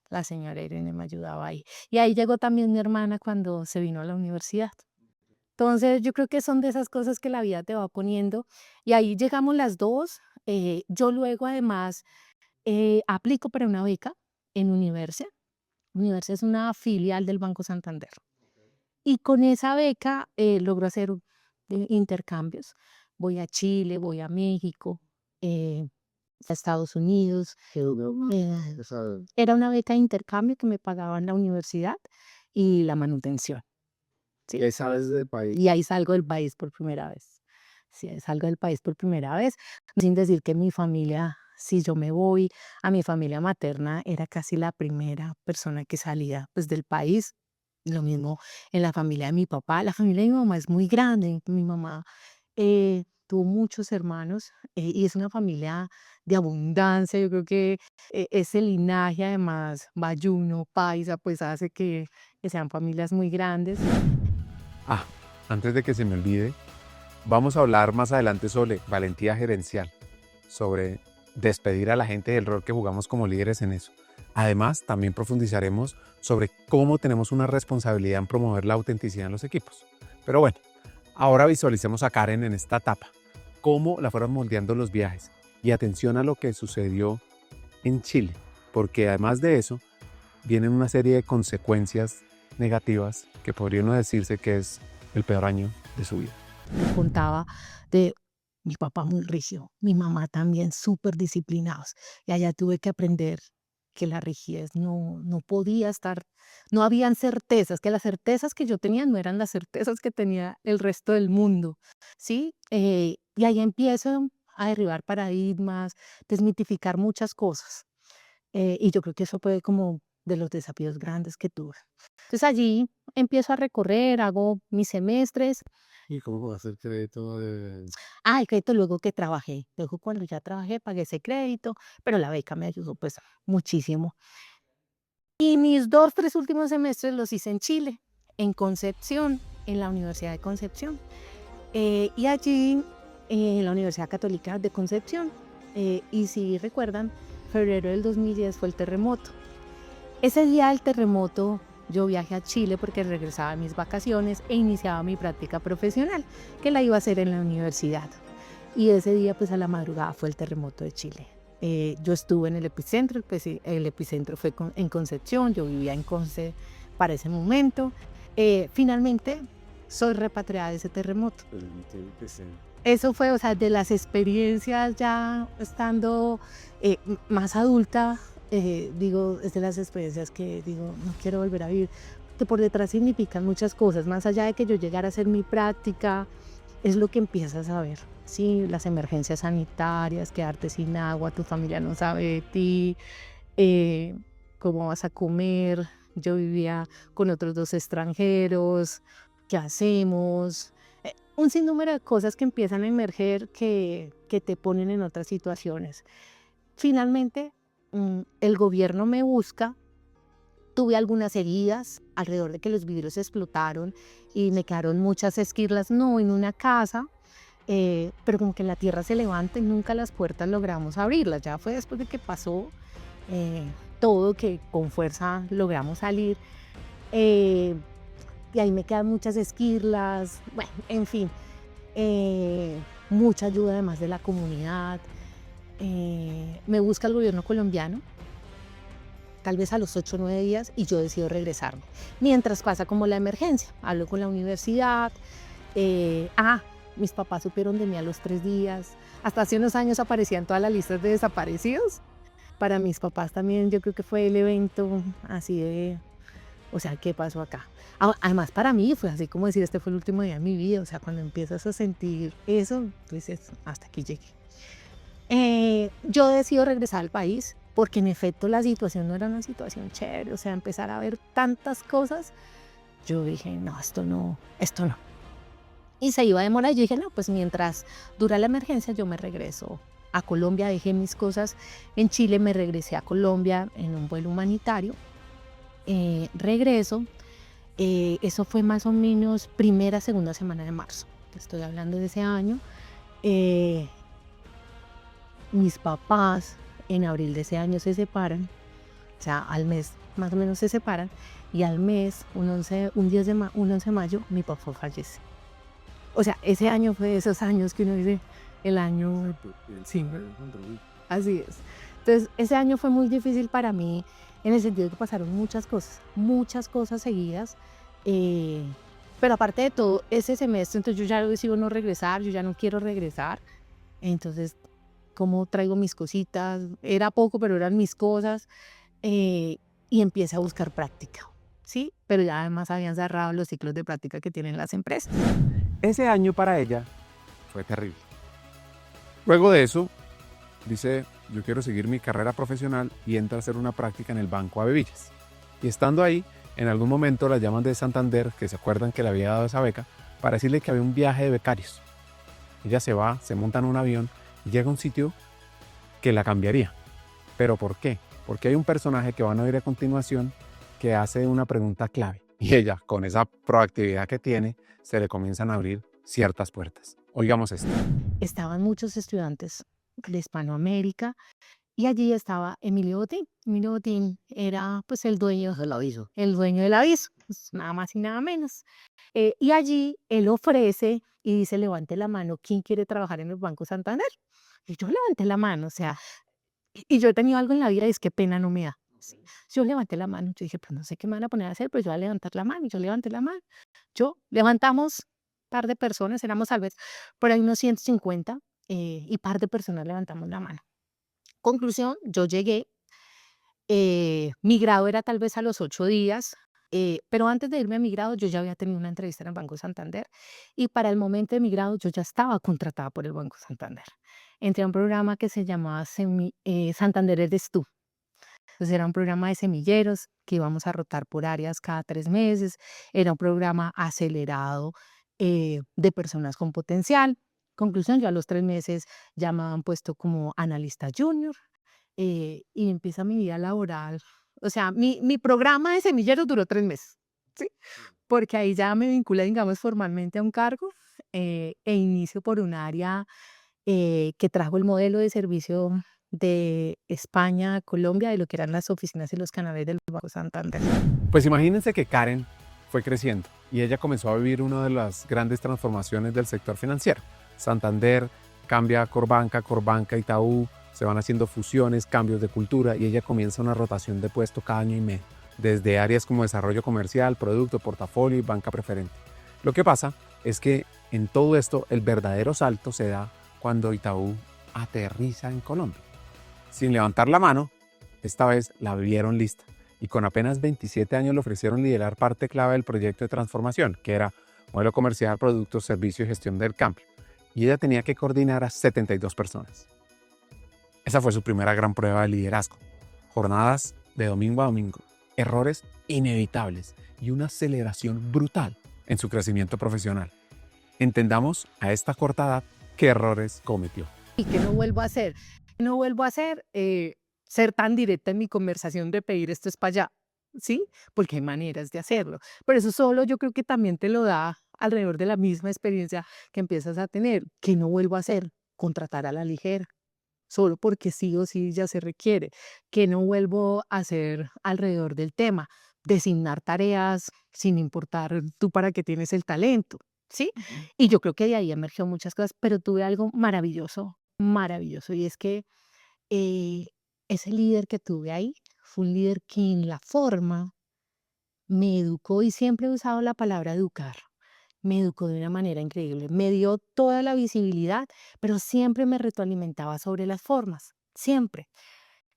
La señora Irene me ayudaba ahí. Y ahí llegó también mi hermana cuando se vino a la universidad. Entonces, yo creo que son de esas cosas que la vida te va poniendo. Y ahí llegamos las dos. Yo luego, además, aplico para una beca en Universia. Universia es una filial del Banco Santander. Y con esa beca logro hacer intercambios. Voy a Chile, voy a México, a Estados Unidos. O sea, Era una beca de intercambio que me pagaban la universidad y la manutención. Sí. ¿qué sabes del país? Y ahí salgo del país por primera vez. Sí, ahí salgo del país por primera vez, sin decir que mi familia, si yo me voy a mi familia materna, era casi la primera persona que salía pues del país. Lo mismo en la familia de mi papá. La familia de mi mamá es muy grande. Mi mamá tuvo muchos hermanos y es una familia de abundancia. Yo creo que ese linaje, además, bayuno, paisa, pues hace que sean familias muy grandes. Ah, antes de que se me olvide, vamos a hablar más adelante sobre valentía gerencial, sobre despedir a la gente del rol que jugamos como líderes en eso. Además, también profundizaremos sobre cómo tenemos una responsabilidad en promover la autenticidad en los equipos. Pero bueno, ahora visualicemos a Karen en esta etapa, cómo la fueron moldeando los viajes y atención a lo que sucedió en Chile, porque además de eso, vienen una serie de consecuencias negativas que podría uno decirse que es el peor año de su vida. Contaba de mi papá muy rígido, mi mamá también súper disciplinados. Y allá tuve que aprender que la rigidez no podía estar, no habían certezas, que las certezas que yo tenía no eran las certezas que tenía el resto del mundo, ¿sí? Y ahí empiezo a derribar paradigmas, desmitificar muchas cosas. Y yo creo que eso fue como de los desafíos grandes que tuve. Entonces allí empiezo a recorrer, hago mis semestres. ¿Y cómo vas a hacer crédito de...? El crédito luego que trabajé. Luego cuando ya trabajé pagué ese crédito, pero la beca me ayudó pues muchísimo. Y mis 2, 3 últimos semestres los hice en Chile, en Concepción, en la Universidad de Concepción. Y allí, en la Universidad Católica de Concepción, y si recuerdan, febrero del 2010 fue el terremoto. Ese día del terremoto yo viajé a Chile porque regresaba a mis vacaciones e iniciaba mi práctica profesional, que la iba a hacer en la universidad. Y ese día, pues a la madrugada fue el terremoto de Chile. Yo estuve en el epicentro, pues sí, el epicentro fue en Concepción, yo vivía en Conce para ese momento. Finalmente, soy repatriada de ese terremoto. Eso fue, o sea, de las experiencias ya estando más adulta, digo, es de las experiencias que digo, no quiero volver a vivir, que por detrás significan muchas cosas, más allá de que yo llegara a hacer mi práctica, es lo que empiezas a ver, ¿sí? Las emergencias sanitarias, quedarte sin agua, tu familia no sabe de ti, eh, cómo vas a comer. Yo vivía con otros 2 extranjeros, ¿qué hacemos? Un sinnúmero de cosas que empiezan a emerger que te ponen en otras situaciones. Finalmente, el gobierno me busca. Tuve algunas heridas alrededor de que los vidrios explotaron y me quedaron muchas esquirlas, no en una casa, pero como que la tierra se levanta y nunca las puertas logramos abrirlas. Ya fue después de que pasó eh, todo que con fuerza logramos salir. eh, y ahí me quedan muchas esquirlas, bueno, en fin, eh, mucha ayuda además de la comunidad. Me busca el gobierno colombiano, tal vez a los 8 o 9 días, y yo decido regresarme. Mientras pasa como la emergencia, hablo con la universidad, mis papás supieron de mí a los 3 días, hasta hace unos años aparecían todas las listas de desaparecidos. Para mis papás también yo creo que fue el evento así de, o sea, ¿qué pasó acá? Además para mí fue así como decir, este fue el último día de mi vida, o sea, cuando empiezas a sentir eso, tú dices, hasta aquí llegué. Yo decido regresar al país porque en efecto la situación no era una situación chévere, o sea, empezar a ver tantas cosas, yo dije, no, esto no, esto no. Y se iba a demorar, yo dije, no, pues mientras dura la emergencia yo me regreso a Colombia, dejé mis cosas en Chile, me regresé a Colombia en un vuelo humanitario, regreso, eso fue más o menos primera, segunda semana de marzo, estoy hablando de ese año. eh, Mis papás en abril de ese año se separan, o sea, al mes más o menos se separan, y al mes, un 11 de mayo, mi papá fallece. O sea, ese año fue de esos años que uno dice, el año, sí, así es. Entonces, ese año fue muy difícil para mí, en el sentido de que pasaron muchas cosas seguidas, eh, pero aparte de todo, ese semestre, entonces yo ya decido no regresar, yo ya no quiero regresar, entonces cómo traigo mis cositas, era poco, pero eran mis cosas, eh, y empecé a buscar práctica, ¿sí? Pero ya además habían cerrado los ciclos de práctica que tienen las empresas. Ese año para ella fue terrible. Luego de eso, dice, yo quiero seguir mi carrera profesional y entra a hacer una práctica en el Banco Avevillas. Y estando ahí, en algún momento la llaman de Santander, que se acuerdan que le había dado esa beca, para decirle que había un viaje de becarios. Ella se va, se monta en un avión y llega a un sitio que la cambiaría. ¿Pero por qué? Porque hay un personaje que van a oír a continuación que hace una pregunta clave. Y ella, con esa proactividad que tiene, se le comienzan a abrir ciertas puertas. Oigamos esto. Estaban muchos estudiantes de Hispanoamérica y allí estaba Emilio Botín. Emilio Botín era pues el dueño del aviso. El dueño del aviso, pues, nada más y nada menos. Y allí él ofrece y dice, levante la mano, ¿quién quiere trabajar en el Banco Santander? Y yo levanté la mano, o sea, y yo he tenido algo en la vida y es que pena no me da. Sí. Yo levanté la mano, yo dije, pues no sé qué me van a poner a hacer, pero yo voy a levantar la mano, y yo levanté la mano. Yo levantamos par de personas, éramos tal vez por ahí unos 150, y par de personas levantamos la mano. Conclusión, yo llegué, mi grado era tal vez a los 8 días, pero antes de irme a mi grado yo ya había tenido una entrevista en el Banco Santander y para el momento de mi grado yo ya estaba contratada por el Banco Santander. Entré a un programa que se llamaba Santander Eres Tú. Entonces era un programa de semilleros que íbamos a rotar por áreas cada 3 meses. Era un programa acelerado de personas con potencial. Conclusión, yo a los 3 meses ya me han puesto como analista junior y empieza mi vida laboral. O sea, mi programa de semilleros duró 3 meses, ¿sí? Porque ahí ya me vinculé, digamos, formalmente a un cargo e inicio por un área que trajo el modelo de servicio de España a Colombia, de lo que eran las oficinas y los canales del Banco Santander. Pues imagínense que Karen fue creciendo y ella comenzó a vivir una de las grandes transformaciones del sector financiero. Santander cambia a Corbanca, Corbanca, Itaú, se van haciendo fusiones, cambios de cultura y ella comienza una rotación de puesto cada año y medio, desde áreas como desarrollo comercial, producto, portafolio y banca preferente. Lo que pasa es que en todo esto el verdadero salto se da cuando Itaú aterriza en Colombia. Sin levantar la mano, esta vez la vieron lista y con apenas 27 años le ofrecieron liderar parte clave del proyecto de transformación, que era modelo comercial, productos, servicios y gestión del cambio. Y ella tenía que coordinar a 72 personas. Esa fue su primera gran prueba de liderazgo. Jornadas de domingo a domingo, errores inevitables y una aceleración brutal en su crecimiento profesional. Entendamos a esta corta edad qué errores cometió. ¿Y qué no vuelvo a hacer? No vuelvo a hacer ser tan directa en mi conversación de pedir esto es para allá, ¿sí? Porque hay maneras de hacerlo. Pero eso solo yo creo que también te lo da alrededor de la misma experiencia que empiezas a tener. ¿Qué no vuelvo a hacer? Contratar a la ligera, solo porque sí o sí ya se requiere. ¿Qué no vuelvo a hacer alrededor del tema? Designar tareas sin importar tú para qué tienes el talento, ¿sí? Y yo creo que de ahí emergió muchas cosas, pero tuve algo maravilloso, maravilloso, y es que eh, ese líder que tuve ahí fue un líder que en la forma me educó, y siempre he usado la palabra educar. Me educó de una manera increíble, me dio toda la visibilidad, pero siempre me retroalimentaba sobre las formas, siempre.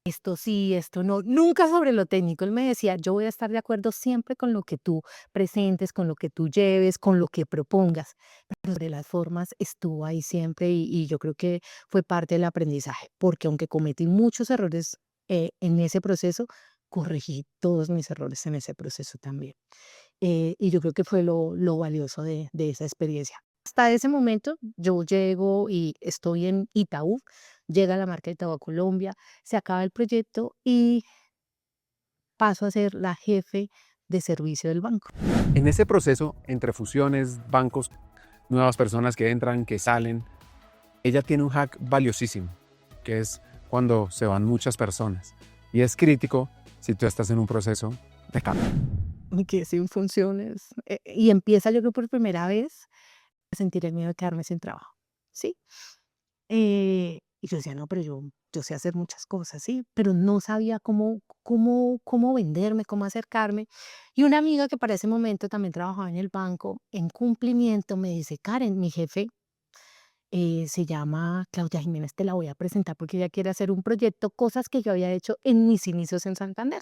Esto sí, esto no, nunca sobre lo técnico. Él me decía, yo voy a estar de acuerdo siempre con lo que tú presentes, con lo que tú lleves, con lo que propongas, pero sobre las formas estuvo ahí siempre, y yo creo que fue parte del aprendizaje, porque aunque cometí muchos errores en ese proceso, corregí todos mis errores en ese proceso también. Y yo creo que fue lo valioso de esa experiencia. Hasta ese momento yo llego y estoy en Itaú, llega la marca Itaú a Colombia, se acaba el proyecto y paso a ser la jefe de servicio del banco. En ese proceso, entre fusiones, bancos, nuevas personas que entran, que salen, ella tiene un hack valiosísimo, que es cuando se van muchas personas. Y es crítico si tú estás en un proceso de cambio. Me quedé sin funciones y empieza yo creo por primera vez a sentir el miedo de quedarme sin trabajo, ¿sí? Y yo decía, no, pero yo sé hacer muchas cosas, ¿sí? Pero no sabía cómo venderme, cómo acercarme. Y una amiga que para ese momento también trabajaba en el banco, en cumplimiento, me dice, Karen, mi jefe se llama Claudia Jiménez, te la voy a presentar porque ella quiere hacer un proyecto, cosas que yo había hecho en mis inicios en Santander.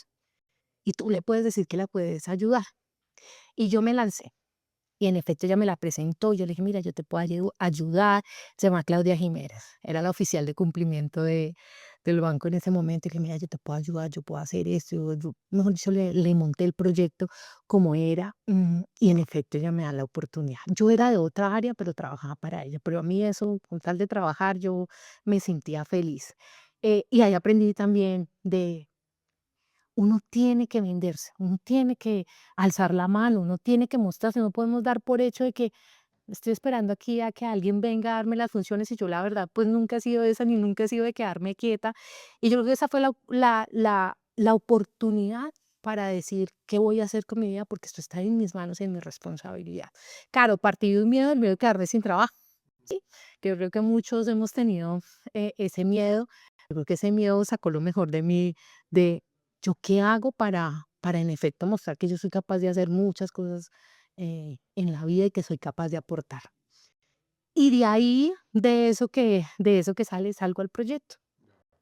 Y tú le puedes decir que la puedes ayudar. Y yo me lancé. Y en efecto ella me la presentó, yo le dije, mira, yo te puedo ayudar, se llama Claudia Jiménez, era la oficial de cumplimiento del banco en ese momento, y le dije, mira, yo te puedo ayudar, yo puedo hacer esto, mejor dicho, le monté el proyecto como era, y en efecto ella me da la oportunidad. Yo era de otra área, pero trabajaba para ella, pero a mí eso, con tal de trabajar, yo me sentía feliz. Y ahí aprendí también de uno tiene que venderse, uno tiene que alzar la mano, uno tiene que mostrarse, no podemos dar por hecho de que estoy esperando aquí a que alguien venga a darme las funciones, y yo la verdad pues nunca he sido esa, ni nunca he sido de quedarme quieta. Y yo creo que esa fue la oportunidad para decir qué voy a hacer con mi vida, porque esto está en mis manos y en mi responsabilidad. Claro, partí de un miedo, el miedo de quedarme sin trabajo, ¿sí? Que yo creo que muchos hemos tenido ese miedo. Yo creo que ese miedo sacó lo mejor de mí, de yo qué hago para en efecto mostrar que yo soy capaz de hacer muchas cosas en la vida y que soy capaz de aportar. Y de ahí, de eso que sale, salgo al proyecto.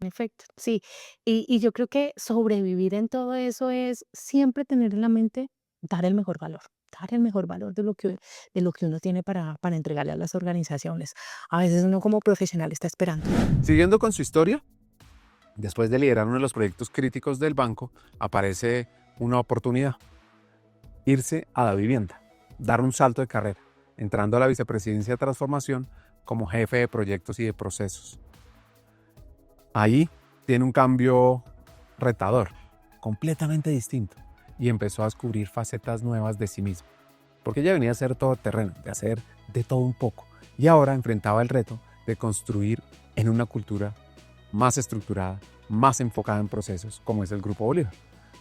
En efecto, sí. Y yo creo que sobrevivir en todo eso es siempre tener en la mente dar el mejor valor de lo que uno tiene para entregarle a las organizaciones. A veces uno como profesional está esperando. Siguiendo con su historia, después de liderar uno de los proyectos críticos del banco, aparece una oportunidad: irse a la vivienda, dar un salto de carrera, entrando a la vicepresidencia de transformación como jefe de proyectos y de procesos. Ahí tiene un cambio retador, completamente distinto, y empezó a descubrir facetas nuevas de sí mismo, porque ella venía a ser todoterreno, de hacer de todo un poco, y ahora enfrentaba el reto de construir en una cultura más estructurada, más enfocada en procesos, como es el Grupo Bolívar.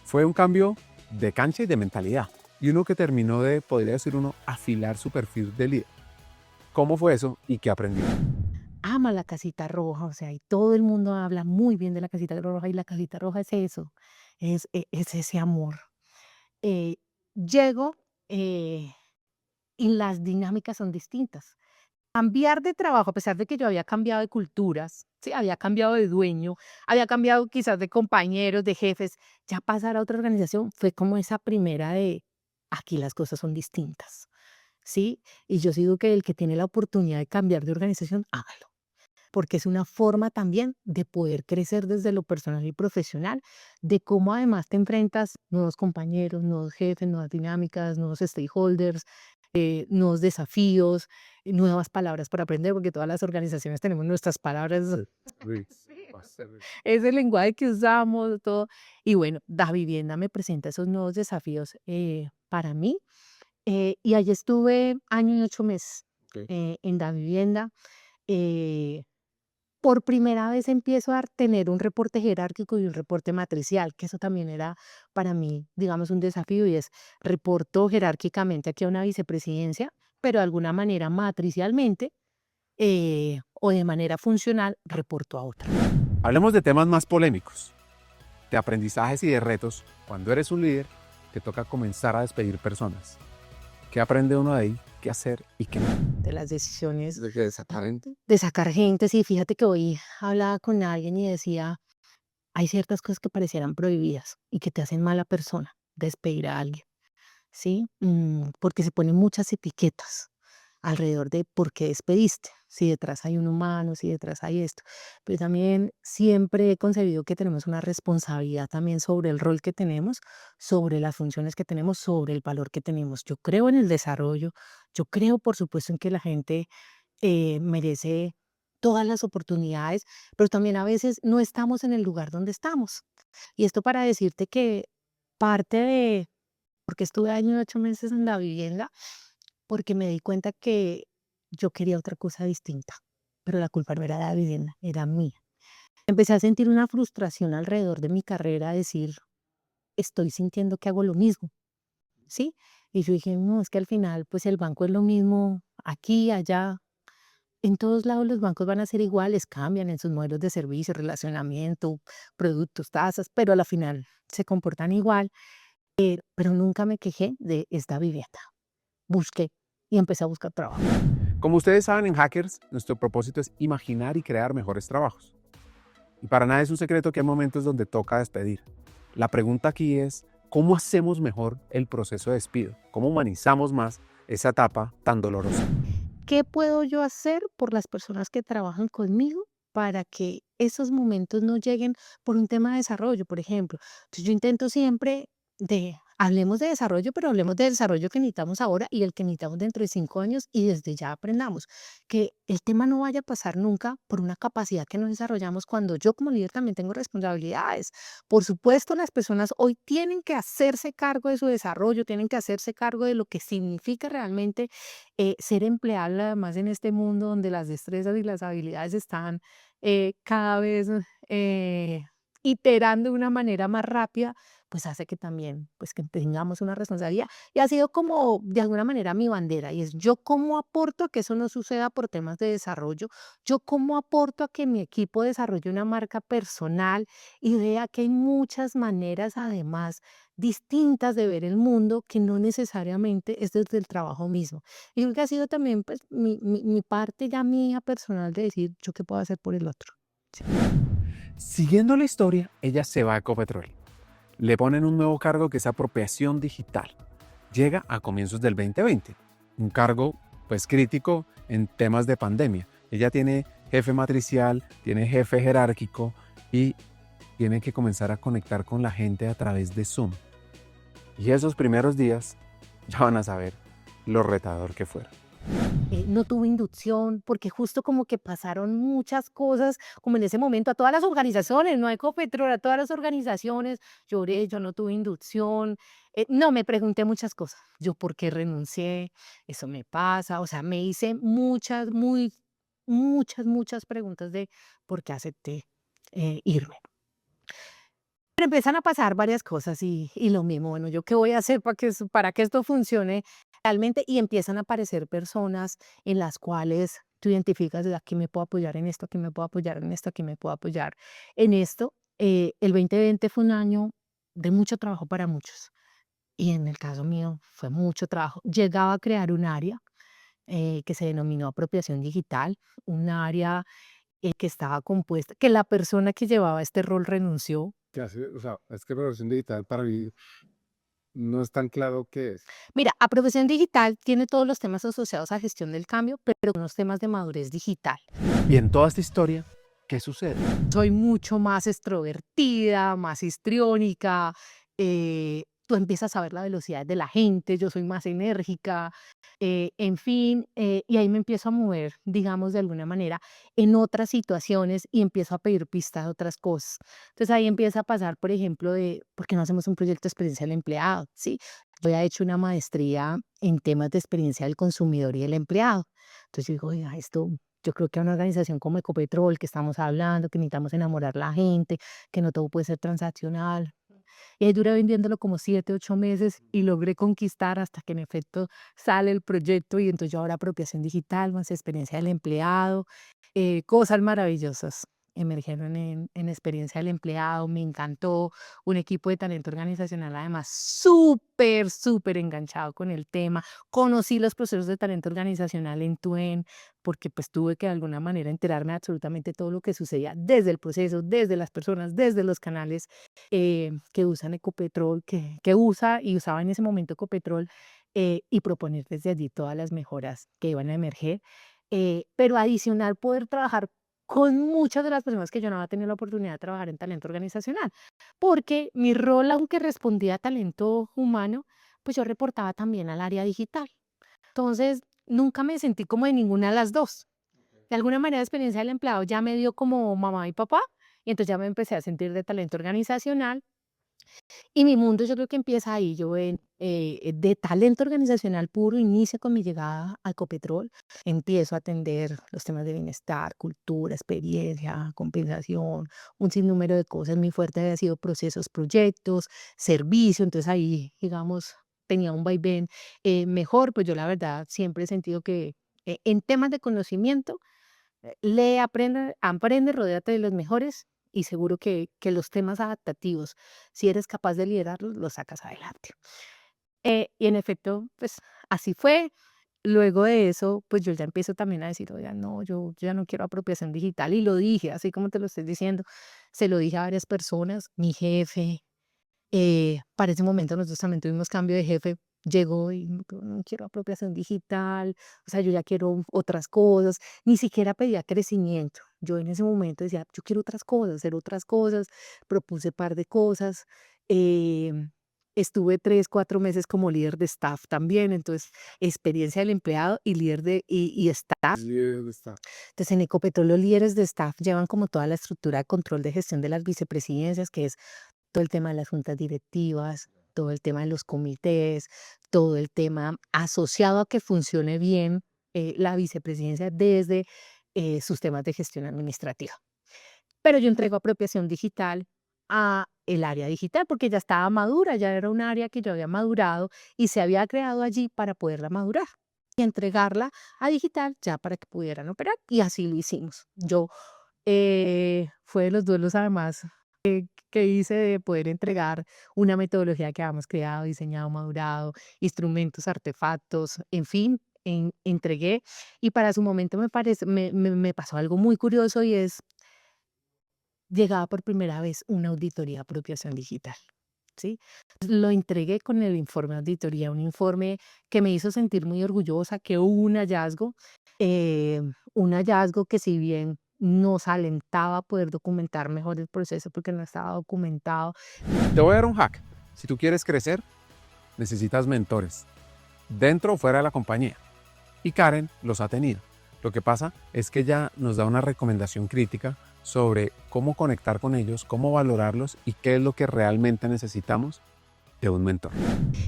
Fue un cambio de cancha y de mentalidad, y uno que terminó de, podría decir uno, afilar su perfil de líder. ¿Cómo fue eso y qué aprendió? Ama la casita roja, o sea, y todo el mundo habla muy bien de la casita roja, y la casita roja es eso, es ese amor. Eh, Llego, eh, y las dinámicas son distintas. Cambiar de trabajo, a pesar de que yo había cambiado de culturas, sí, había cambiado de dueño, había cambiado quizás de compañeros, de jefes, ya pasar a otra organización fue como esa primera de, aquí las cosas son distintas, ¿sí? Y yo sigo que el que tiene la oportunidad de cambiar de organización, hágalo, porque es una forma también de poder crecer desde lo personal y profesional, de cómo además te enfrentas nuevos compañeros, nuevos jefes, nuevas dinámicas, nuevos stakeholders, nuevos desafíos, nuevas palabras para aprender, porque todas las organizaciones tenemos nuestras palabras, Uy, sí, bastante. es el lenguaje que usamos, todo. Y bueno, Da Vivienda me presenta esos nuevos desafíos para mí. Y allí estuve año y 8 meses Ok. en Da Vivienda. eh, por primera vez empiezo a tener un reporte jerárquico y un reporte matricial, que eso también era para mí, digamos, un desafío, y es reporto jerárquicamente aquí a una vicepresidencia, pero de alguna manera matricialmente o de manera funcional reporto a otra. Hablemos de temas más polémicos, de aprendizajes y de retos. Cuando eres un líder, te toca comenzar a despedir personas. ¿Qué aprende uno de ahí? ¿Qué hacer y qué no? De las decisiones De que desatar. de sacar gente. Sí, fíjate que hoy hablaba con alguien y decía, hay ciertas cosas que parecieran prohibidas y que te hacen mala persona, despedir a alguien. ¿Sí? Porque se ponen muchas etiquetas alrededor de por qué despediste, si detrás hay un humano, si detrás hay esto. Pero también siempre he concebido que tenemos una responsabilidad también sobre el rol que tenemos, sobre las funciones que tenemos, sobre el valor que tenemos. Yo creo en el desarrollo, yo creo, por supuesto, en que la gente merece todas las oportunidades, pero también a veces no estamos en el lugar donde estamos. Y esto para decirte que parte de porque estuve año y 8 meses en la vivienda, porque me di cuenta que yo quería otra cosa distinta, pero la culpa no era de la vivienda, era mía. Empecé a sentir una frustración alrededor de mi carrera, decir, estoy sintiendo que hago lo mismo, ¿sí? Y yo dije, no, es que al final, pues el banco es lo mismo aquí, allá. En todos lados los bancos van a ser iguales, cambian en sus modelos de servicio, relacionamiento, productos, tasas, pero a la final se comportan igual. Pero nunca me quejé de esta vivienda. Busqué y empecé a buscar trabajo. Como ustedes saben, en Hackers, nuestro propósito es imaginar y crear mejores trabajos. Y para nada es un secreto que hay momentos donde toca despedir. La pregunta aquí es, ¿cómo hacemos mejor el proceso de despido? ¿Cómo humanizamos más esa etapa tan dolorosa? ¿Qué puedo yo hacer por las personas que trabajan conmigo para que esos momentos no lleguen por un tema de desarrollo, por ejemplo? Entonces yo intento siempre hablemos de desarrollo, pero hablemos de desarrollo que necesitamos ahora y el que necesitamos dentro de 5 años, y desde ya aprendamos que el tema no vaya a pasar nunca por una capacidad que no desarrollamos cuando yo como líder también tengo responsabilidades. Por supuesto, las personas hoy tienen que hacerse cargo de su desarrollo, tienen que hacerse cargo de lo que significa realmente ser empleable, además en este mundo donde las destrezas y las habilidades están cada vez eh, iterando de una manera más rápida, pues hace que también pues que tengamos una responsabilidad. Y ha sido como de alguna manera mi bandera, y es yo cómo aporto a que eso no suceda por temas de desarrollo, yo cómo aporto a que mi equipo desarrolle una marca personal y vea que hay muchas maneras además distintas de ver el mundo, que no necesariamente es desde el trabajo mismo. Y creo que ha sido también pues mi parte ya mía personal de decir yo qué puedo hacer por el otro. Sí. Siguiendo la historia, ella se va a Ecopetrol. Le ponen un nuevo cargo que es apropiación digital. Llega a comienzos del 2020. Un cargo pues crítico en temas de pandemia. Ella tiene jefe matricial, tiene jefe jerárquico y tiene que comenzar a conectar con la gente a través de Zoom. Y esos primeros días ya van a saber lo retador que fueron. No tuve inducción, porque justo como que pasaron muchas cosas, como en ese momento a todas las organizaciones, no a Ecopetrol, a todas las organizaciones, lloré, yo no tuve inducción, no, me pregunté muchas cosas, yo por qué renuncié, eso me pasa, o sea, me hice muchas preguntas de por qué acepté. irme. Pero empiezan a pasar varias cosas y lo mismo, bueno, ¿yo qué voy a hacer para que esto funcione realmente? Y empiezan a aparecer personas en las cuales tú identificas de aquí me puedo apoyar en esto, aquí me puedo apoyar en esto, aquí me puedo apoyar en esto. El 2020 fue un año de mucho trabajo para muchos y en el caso mío fue mucho trabajo. Llegaba a crear un área que se denominó apropiación digital, un área que estaba compuesta, que la persona que llevaba este rol renunció. ¿Qué hace? O sea, es que relación digital para mí no es tan claro qué es. Mira, apropiación digital tiene todos los temas asociados a gestión del cambio, pero con los temas de madurez digital. Y en toda esta historia, ¿qué sucede? Soy mucho más extrovertida, más histriónica, tú empiezas a ver la velocidad de la gente, yo soy más enérgica, en fin, y ahí me empiezo a mover, digamos, de alguna manera, en otras situaciones y empiezo a pedir pistas de otras cosas. Entonces ahí empieza a pasar, por ejemplo, ¿por qué no hacemos un proyecto de experiencia del empleado? ¿Sí? Yo había hecho una maestría en temas de experiencia del consumidor y del empleado. Entonces yo digo, oiga, esto yo creo que a una organización como Ecopetrol, que estamos hablando, que necesitamos enamorar a la gente, que no todo puede ser transaccional. Y ahí duré vendiéndolo como 7, 8 meses y logré conquistar hasta que en efecto sale el proyecto y entonces yo ahora apropiación digital, más experiencia del empleado, cosas maravillosas emergieron en experiencia del empleado, me encantó, un equipo de talento organizacional además súper, súper enganchado con el tema, conocí los procesos de talento organizacional en Tuen, porque pues tuve que de alguna manera enterarme de absolutamente todo lo que sucedía desde el proceso, desde las personas, desde los canales que usan Ecopetrol, que usa y usaba en ese momento Ecopetrol, y proponer desde allí todas las mejoras que iban a emerger. Pero adicional poder trabajar con muchas de las personas que yo no había tenido la oportunidad de trabajar en talento organizacional, porque mi rol, aunque respondía a talento humano, pues yo reportaba también al área digital. Entonces, nunca me sentí como de ninguna de las dos. De alguna manera, la experiencia del empleado ya me dio como mamá y papá, y entonces ya me empecé a sentir de talento organizacional y mi mundo yo creo que empieza ahí, yo de talento organizacional puro inicia con mi llegada a Ecopetrol, empiezo a atender los temas de bienestar, cultura, experiencia, compensación, un sinnúmero de cosas, muy fuerte había sido procesos, proyectos, servicio, entonces ahí, digamos, tenía un vaivén mejor, pues yo la verdad siempre he sentido que en temas de conocimiento, lee, aprende, rodéate de los mejores y seguro que los temas adaptativos, si eres capaz de liderarlos, los sacas adelante. Y en efecto, pues así fue. Luego de eso, pues yo ya empiezo también a decir, oiga, no, yo ya no quiero apropiación digital y lo dije, así como te lo estoy diciendo, se lo dije a varias personas, mi jefe, para ese momento nosotros también tuvimos cambio de jefe, llegó y no quiero apropiación digital, o sea, yo ya quiero otras cosas, ni siquiera pedía crecimiento. Yo en ese momento decía, yo quiero otras cosas, hacer otras cosas, propuse par de cosas, em, estuve 3, 4 meses como líder de staff también, entonces experiencia del empleado y líder y staff. Líder de staff. Entonces en Ecopetrol los líderes de staff llevan como toda la estructura de control de gestión de las vicepresidencias, que es todo el tema de las juntas directivas, todo el tema de los comités, todo el tema asociado a que funcione bien la vicepresidencia desde sus temas de gestión administrativa. Pero yo entrego apropiación digital a el área digital porque ya estaba madura, ya era un área que yo había madurado y se había creado allí para poderla madurar y entregarla a digital ya para que pudieran operar y así lo hicimos. Yo fue de los duelos además que hice de poder entregar una metodología que habíamos creado, diseñado, madurado, instrumentos, artefactos, en fin, entregué. Y para su momento me pasó algo muy curioso y es, llegaba por primera vez una auditoría de apropiación digital. ¿Sí? Lo entregué con el informe de auditoría, un informe que me hizo sentir muy orgullosa, que hubo eh, un hallazgo que si bien nos alentaba a poder documentar mejor el proceso porque no estaba documentado. Te voy a dar un hack. Si tú quieres crecer, necesitas mentores, dentro o fuera de la compañía. Y Karen los ha tenido. Lo que pasa es que ella nos da una recomendación crítica sobre cómo conectar con ellos, cómo valorarlos y qué es lo que realmente necesitamos de un mentor.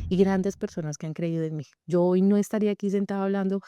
Y grandes personas que han creído en mí. Yo hoy no estaría aquí sentada hablando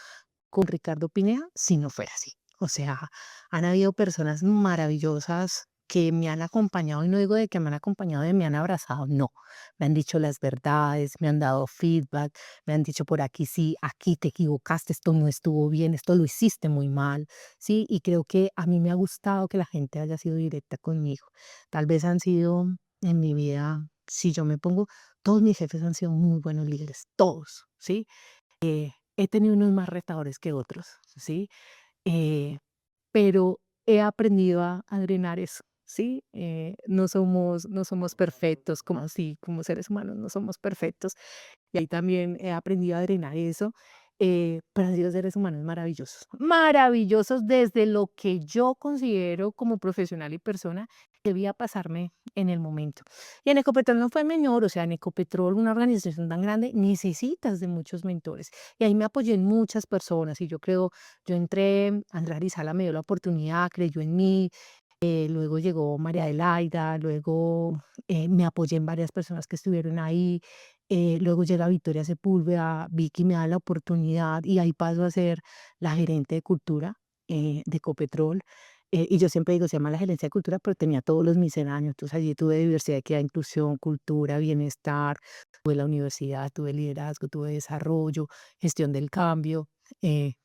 con Ricardo Pineda si no fuera así. O sea, han habido personas maravillosas que me han acompañado, y no digo de que me han acompañado, de me han abrazado, no. Me han dicho las verdades, me han dado feedback, me han dicho por aquí sí, aquí te equivocaste, esto no estuvo bien, esto lo hiciste muy mal, ¿sí? Y creo que a mí me ha gustado que la gente haya sido directa conmigo. Tal vez han sido en mi vida, si yo me pongo, todos mis jefes han sido muy buenos líderes, todos, ¿sí? He tenido unos más retadores que otros, ¿sí? Eh, pero he aprendido a drenar eso, ¿sí? No somos perfectos, como así, como seres humanos, no somos perfectos. Y ahí también he aprendido a drenar eso. Pero han sido seres humanos maravillosos, maravillosos desde lo que yo considero como profesional y persona debía pasarme en el momento. Y en Ecopetrol no fue menor, o sea, en Ecopetrol, una organización tan grande, necesitas de muchos mentores. Y ahí me apoyé en muchas personas y yo creo, yo entré, Andrea Rizala me dio la oportunidad, creyó en mí, luego llegó María Adelaida, luego me apoyé en varias personas que estuvieron ahí, luego llega Victoria Sepúlveda, Vicky me da la oportunidad y ahí paso a ser la gerente de cultura de Ecopetrol. Y yo siempre digo, se llama la gerencia de cultura, pero tenía todos los misceláneos. Entonces allí tuve diversidad, equidad, inclusión, cultura, bienestar, tuve la universidad, tuve liderazgo, tuve desarrollo, gestión del cambio. De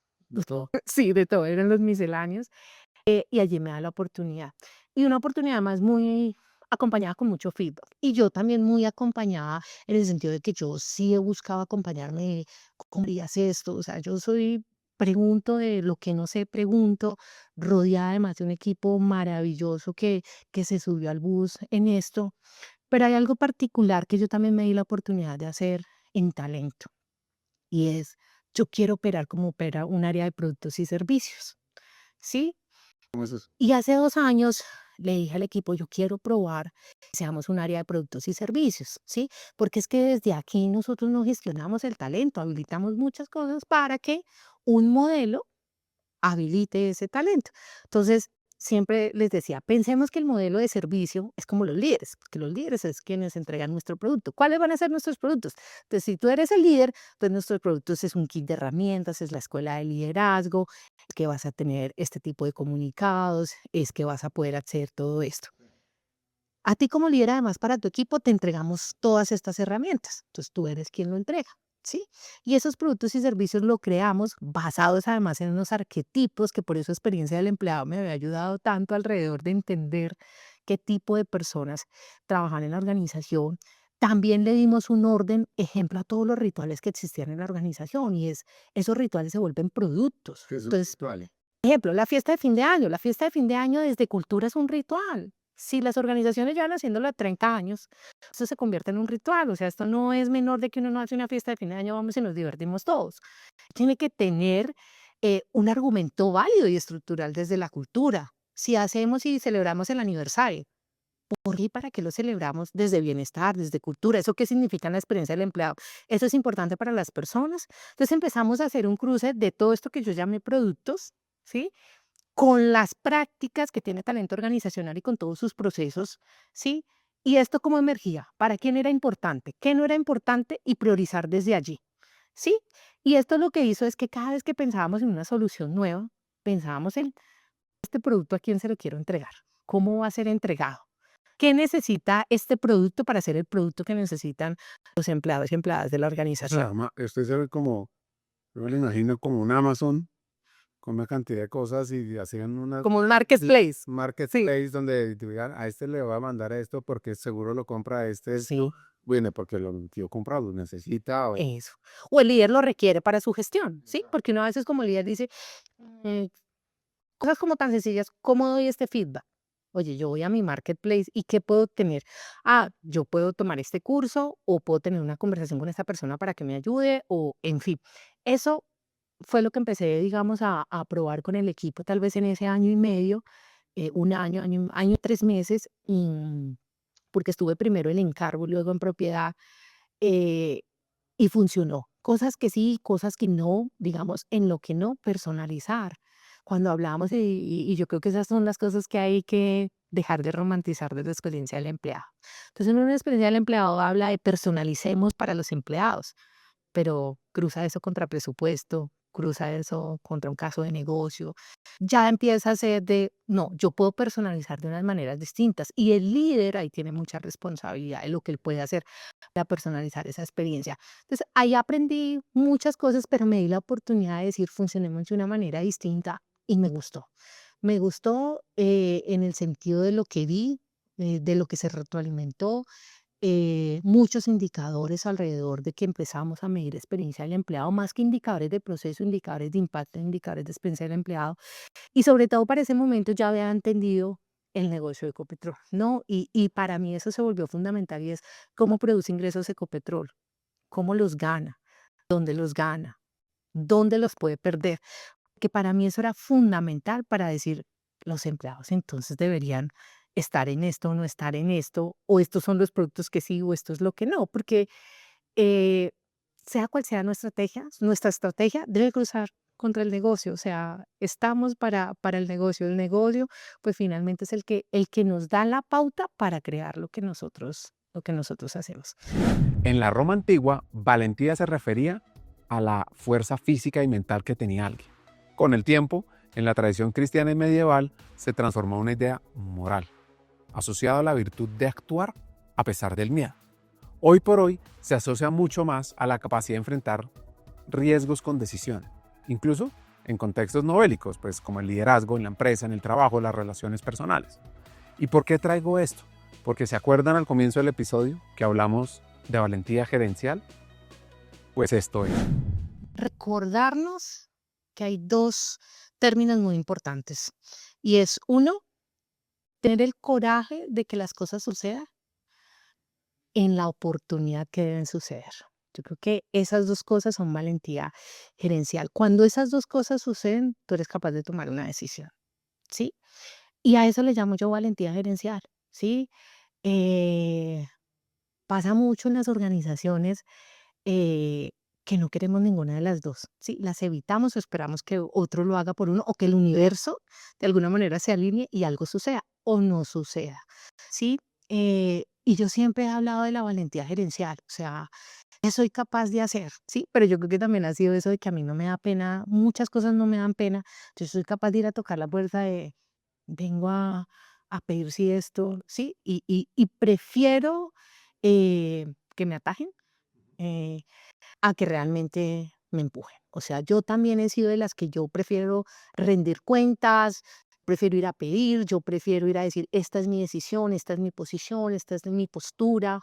todo. Sí, de todo, eran los misceláneos. Y allí me da la oportunidad. Y una oportunidad más muy acompañada con mucho feedback. Y yo también muy acompañada en el sentido de que yo sí he buscado acompañarme, ¿cómo harías esto? O sea, yo soy, pregunto de lo que no sé, pregunto, rodeada además de un equipo maravilloso que se subió al bus en esto. Pero hay algo particular que yo también me di la oportunidad de hacer en talento. Y es, yo quiero operar como opera un área de productos y servicios. ¿Sí? ¿Cómo es eso? Y hace 2 años le dije al equipo, yo quiero probar que seamos un área de productos y servicios, ¿sí? Porque es que desde aquí nosotros no gestionamos el talento, habilitamos muchas cosas para que un modelo habilite ese talento. Entonces, siempre les decía, pensemos que el modelo de servicio es como los líderes, porque los líderes es quienes entregan nuestro producto. ¿Cuáles van a ser nuestros productos? Entonces, si tú eres el líder, pues nuestros productos es un kit de herramientas, es la escuela de liderazgo, es que vas a tener este tipo de comunicados, es que vas a poder hacer todo esto. A ti como líder, además, para tu equipo te entregamos todas estas herramientas. Entonces, tú eres quien lo entrega, ¿sí? Y esos productos y servicios lo creamos basados además en unos arquetipos que por eso experiencia del empleado me había ayudado tanto alrededor de entender qué tipo de personas trabajan en la organización. También le dimos un orden, ejemplo, a todos los rituales que existían en la organización y es, esos rituales se vuelven productos. ¿Qué es un Entonces, ritual? ejemplo, la fiesta de fin de año. La fiesta de fin de año desde cultura es un ritual. Si las organizaciones llevan haciéndolo a 30 años, eso se convierte en un ritual. O sea, esto no es menor de que uno no hace una fiesta de fin de año, vamos y nos divertimos todos. Tiene que tener un argumento válido y estructural desde la cultura. Si hacemos y celebramos el aniversario, ¿por qué y para qué lo celebramos? Desde bienestar, desde cultura. ¿Eso qué significa en la experiencia del empleado? Eso es importante para las personas. Entonces empezamos a hacer un cruce de todo esto que yo llamé productos, ¿sí? Con las prácticas que tiene talento organizacional y con todos sus procesos, ¿sí? Y esto cómo emergía, para quién era importante, qué no era importante y priorizar desde allí, ¿sí? Y esto lo que hizo es que cada vez que pensábamos en una solución nueva, pensábamos en este producto a quién se lo quiero entregar, cómo va a ser entregado, qué necesita este producto para ser el producto que necesitan los empleados y empleadas de la O sea, organización. esto es como, yo me lo imagino como un Amazon con una cantidad de cosas y hacían una Como un marketplace. Sí, marketplace donde digan, a este le va a mandar esto porque seguro lo compra a este sí. esto, bueno, porque lo tío compra, lo necesita. Eso. O el líder lo requiere para su gestión, ¿sí? Porque uno a veces como líder dice, mm, cosas como tan sencillas, ¿cómo doy este feedback? Oye, yo voy a mi marketplace y ¿qué puedo tener? Ah, yo puedo tomar este curso o puedo tener una conversación con esta persona para que me ayude o en fin. Eso fue lo que empecé, digamos, a probar con el equipo, tal vez en ese año y medio, un año, año, 3 meses, porque estuve primero en encargo, luego en propiedad. eh, y funcionó. Cosas que sí, cosas que no, digamos, en lo que no, personalizar. Cuando hablamos, y yo creo que esas son las cosas que hay que dejar de romantizar desde la experiencia del empleado. Entonces, en una experiencia del empleado habla de personalicemos para los empleados, pero cruza eso contra presupuesto, cruza eso contra un caso de negocio, ya empieza a ser de, no, yo puedo personalizar de unas maneras distintas y el líder ahí tiene mucha responsabilidad de lo que él puede hacer para personalizar esa experiencia. Entonces, ahí aprendí muchas cosas, pero me di la oportunidad de decir, funcionemos de una manera distinta y me gustó. Me gustó en el sentido de lo que vi, de lo que se retroalimentó, muchos indicadores alrededor de que empezamos a medir experiencia del empleado, más que indicadores de proceso, indicadores de impacto, indicadores de experiencia del empleado. Y sobre todo para ese momento ya había entendido el negocio de Ecopetrol, ¿no? Y para mí eso se volvió fundamental y es cómo produce ingresos Ecopetrol, cómo los gana, dónde los gana, dónde los puede perder, que para mí eso era fundamental para decir, los empleados entonces deberían estar en esto o no estar en esto, o estos son los productos que sí o esto es lo que no, porque eh, sea cual sea nuestra estrategia debe cruzar contra el negocio, o sea, estamos para el negocio pues finalmente es el que nos da la pauta para crear lo que nosotros hacemos. En la Roma antigua, valentía se refería a la fuerza física y mental que tenía alguien. Con el tiempo, en la tradición cristiana y medieval, se transformó en una idea moral, asociada a la virtud de actuar a pesar del miedo. Hoy por hoy se asocia mucho más a la capacidad de enfrentar riesgos con decisión, incluso en contextos no bélicos, pues como el liderazgo en la empresa, en el trabajo, las relaciones personales. ¿Y por qué traigo esto? Porque se acuerdan al comienzo del episodio que hablamos de valentía gerencial, pues esto es. Recordarnos que hay dos términos muy importantes y es uno, tener el coraje de que las cosas sucedan en la oportunidad que deben suceder. Yo creo que esas dos cosas son valentía gerencial. Cuando esas dos cosas suceden, tú eres capaz de tomar una decisión, ¿sí? Y a eso le llamo yo valentía gerencial, ¿sí? Eh, Pasa mucho en las organizaciones eh, que no queremos ninguna de las dos, ¿sí? Las evitamos o esperamos que otro lo haga por uno o que el universo de alguna manera se alinee y algo suceda o no suceda, ¿sí? Y yo siempre he hablado de la valentía gerencial, o sea, ¿qué soy capaz de hacer? Sí, pero yo creo que también ha sido eso de que a mí no me da pena, muchas cosas no me dan pena, yo soy capaz de ir a tocar la puerta de, vengo a pedir si esto, sí, y prefiero que me atajen eh, a que realmente me empujen. O sea, yo también he sido de las que yo prefiero rendir cuentas, prefiero ir a pedir, yo prefiero ir a decir, esta es mi decisión, esta es mi posición, esta es mi postura.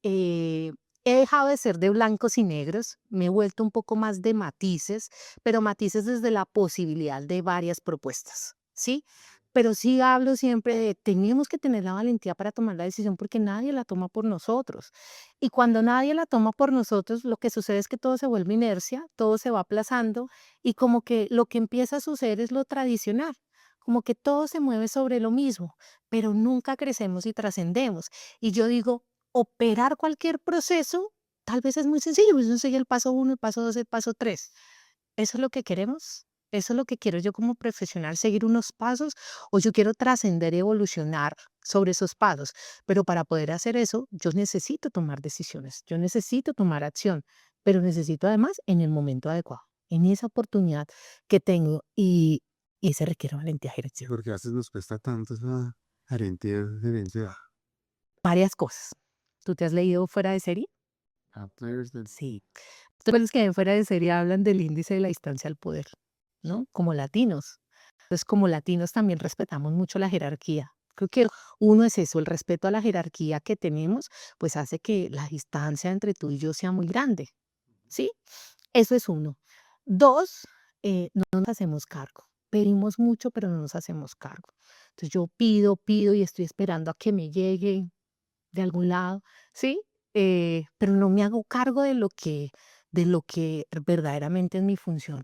Eh, He dejado de ser de blancos y negros, me he vuelto un poco más de matices, pero matices desde la posibilidad de varias propuestas, ¿sí? Pero sí hablo siempre de, tenemos que tener la valentía para tomar la decisión porque nadie la toma por nosotros. Y cuando nadie la toma por nosotros, lo que sucede es que todo se vuelve inercia, todo se va aplazando y como que lo que empieza a suceder es lo tradicional, como que todo se mueve sobre lo mismo, pero nunca crecemos y trascendemos. Y yo digo, operar cualquier proceso tal vez es muy sencillo, pues yo soy el paso uno, el paso dos, el paso tres. ¿Eso es lo que queremos? ¿Eso es lo que quiero yo como profesional, seguir unos pasos o yo quiero trascender y evolucionar sobre esos pasos? Pero para poder hacer eso, yo necesito tomar decisiones, yo necesito tomar acción, pero necesito además en el momento adecuado, en esa oportunidad que tengo y se requiere valentía ¿Y gerencial. por qué a veces nos cuesta tanto esa valentía gerencial? Varias cosas. ¿Tú te has leído Fuera de Serie? Players del- Sí. Tú ves que en Fuera de Serie hablan del índice de la distancia al poder, ¿no? Como latinos. Entonces, como latinos también respetamos mucho la jerarquía. Creo que uno es eso, el respeto a la jerarquía que tenemos, pues hace que la distancia entre tú y yo sea muy grande, ¿sí? Eso es uno. Dos, no nos hacemos cargo. Pedimos mucho, pero no nos hacemos cargo. Entonces yo pido y estoy esperando a que me llegue de algún lado, ¿sí? Pero no me hago cargo de lo que verdaderamente es mi función.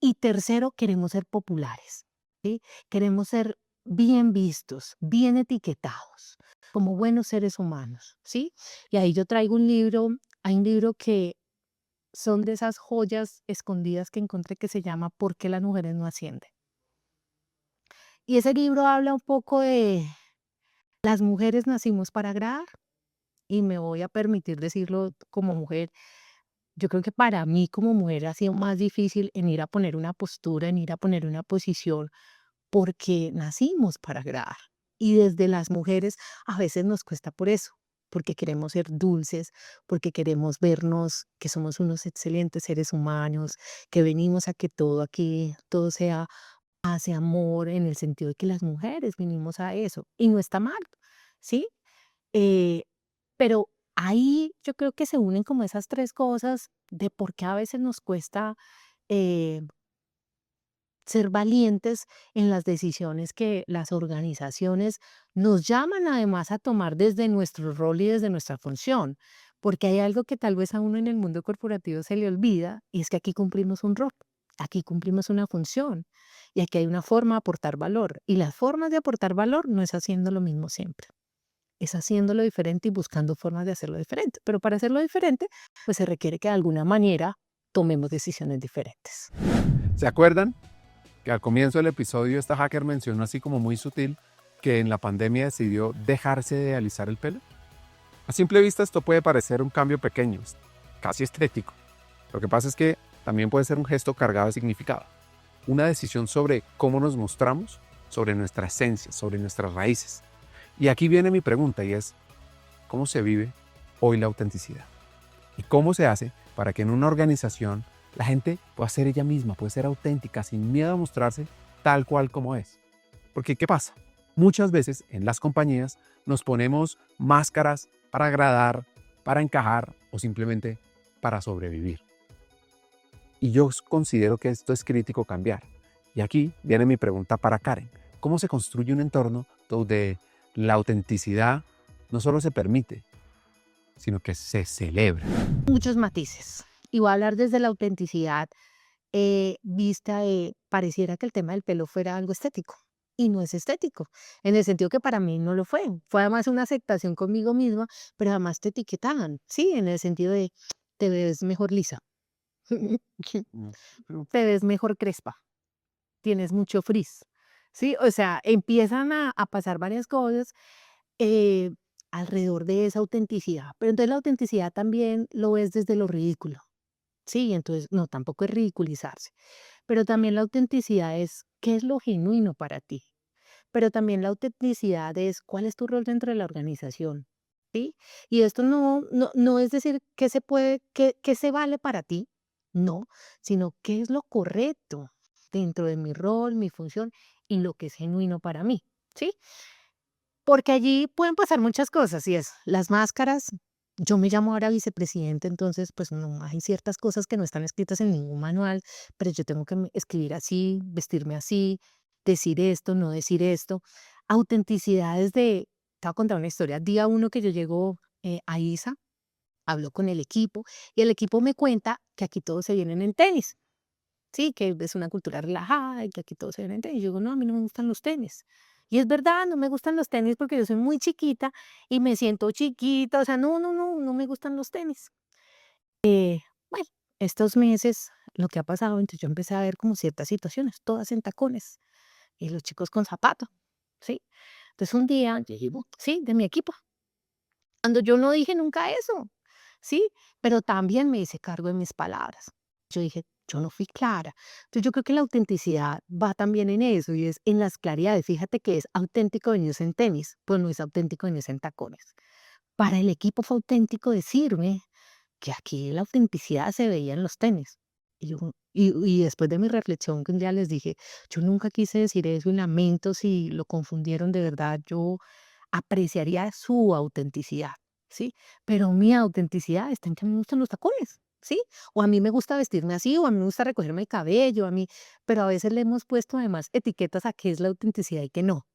Y tercero, queremos ser populares, ¿sí? Queremos ser bien vistos, bien etiquetados, como buenos seres humanos, ¿sí? Y ahí yo traigo un libro, hay un libro que son de esas joyas escondidas que encontré que se llama ¿Por qué las mujeres no ascienden? Y ese libro habla un poco de las mujeres nacimos para agradar y me voy a permitir decirlo como mujer, Yo creo que para mí como mujer ha sido más difícil en ir a poner una postura, en ir a poner una posición, porque nacimos para agradar. Y desde las mujeres a veces nos cuesta por eso, porque queremos ser dulces, porque queremos vernos que somos unos excelentes seres humanos, que venimos a que todo aquí, todo sea paz y amor, en el sentido de que las mujeres vinimos a eso. Y no está mal, ¿sí? Eh, pero ahí yo creo que se unen como esas tres cosas de por qué a veces nos cuesta eh, ser valientes en las decisiones que las organizaciones nos llaman además a tomar desde nuestro rol y desde nuestra función, porque hay algo que tal vez a uno en el mundo corporativo se le olvida y es que aquí cumplimos un rol, aquí cumplimos una función y aquí hay una forma de aportar valor y las formas de aportar valor no es haciendo lo mismo siempre. Es haciéndolo diferente y buscando formas de hacerlo diferente. Pero para hacerlo diferente, pues se requiere que de alguna manera tomemos decisiones diferentes. ¿Se acuerdan que al comienzo del episodio esta hacker mencionó así como muy sutil que en la pandemia decidió dejarse de alisar el pelo? A simple vista esto puede parecer un cambio pequeño, casi estético. Lo que pasa es que también puede ser un gesto cargado de significado. Una decisión sobre cómo nos mostramos, sobre nuestra esencia, sobre nuestras raíces. Y aquí viene mi pregunta y es, ¿cómo se vive hoy la autenticidad? ¿Y cómo se hace para que en una organización la gente pueda ser ella misma, puede ser auténtica, sin miedo a mostrarse tal cual como es? Porque ¿qué pasa? Muchas veces en las compañías nos ponemos máscaras para agradar, para encajar o simplemente para sobrevivir. Y yo considero que esto es crítico cambiar. Y aquí viene mi pregunta para Karen. ¿Cómo se construye un entorno donde la autenticidad no solo se permite, sino que se celebra? Muchos matices. Y voy a hablar desde la autenticidad vista de, pareciera que el tema del pelo fuera algo estético. Y no es estético, en el sentido que para mí no lo fue. Fue además una aceptación conmigo misma, pero además te etiquetaban, ¿sí? En el sentido de, te ves mejor lisa, te ves mejor crespa, tienes mucho frizz, ¿sí? O sea, empiezan a pasar varias cosas eh, alrededor de esa autenticidad. Pero entonces la autenticidad también lo ves desde lo ridículo, ¿sí? Entonces, no, tampoco es ridiculizarse. Pero también la autenticidad es qué es lo genuino para ti. Pero también la autenticidad es cuál es tu rol dentro de la organización, ¿sí? Y esto no es decir qué se puede, qué se vale para ti, no, sino qué es lo correcto dentro de mi rol, mi función y lo que es genuino para mí, ¿sí? Porque allí pueden pasar muchas cosas, y es las máscaras. Yo me llamo ahora vicepresidente, entonces, pues no hay ciertas cosas que no están escritas en ningún manual, pero yo tengo que escribir así, vestirme así, decir esto, no decir esto. Autenticidades de, te voy a contar una historia. Día uno que yo llego a ISA, hablo con el equipo y el equipo me cuenta que aquí todos se vienen en tenis. Sí, que es una cultura relajada y que aquí todos se ven en tenis. Yo digo, no, a mí no me gustan los tenis. Y es verdad, no me gustan los tenis porque yo soy muy chiquita y me siento chiquita. O sea, no me gustan los tenis. Bueno, estos meses, lo que ha pasado, entonces yo empecé a ver como ciertas situaciones, todas en tacones y los chicos con zapato, ¿sí? Entonces un día, sí, de mi equipo, cuando yo no dije nunca eso, ¿sí? Pero también me hice cargo de mis palabras. Yo dije, yo no fui clara. Entonces yo creo que la autenticidad va también en eso y es en las claridades. Fíjate que es auténtico venirse en tenis, pues no es auténtico venirse en tacones. Para el equipo fue auténtico decirme que aquí la autenticidad se veía en los tenis. Y después de mi reflexión, que un día les dije, yo nunca quise decir eso y lamento si lo confundieron de verdad, yo apreciaría su autenticidad, ¿sí? Pero mi autenticidad está en que a mí me gustan los tacones, ¿sí? O a mí me gusta vestirme así, o a mí me gusta recogerme el cabello, pero a veces le hemos puesto además etiquetas a qué es la autenticidad y qué no.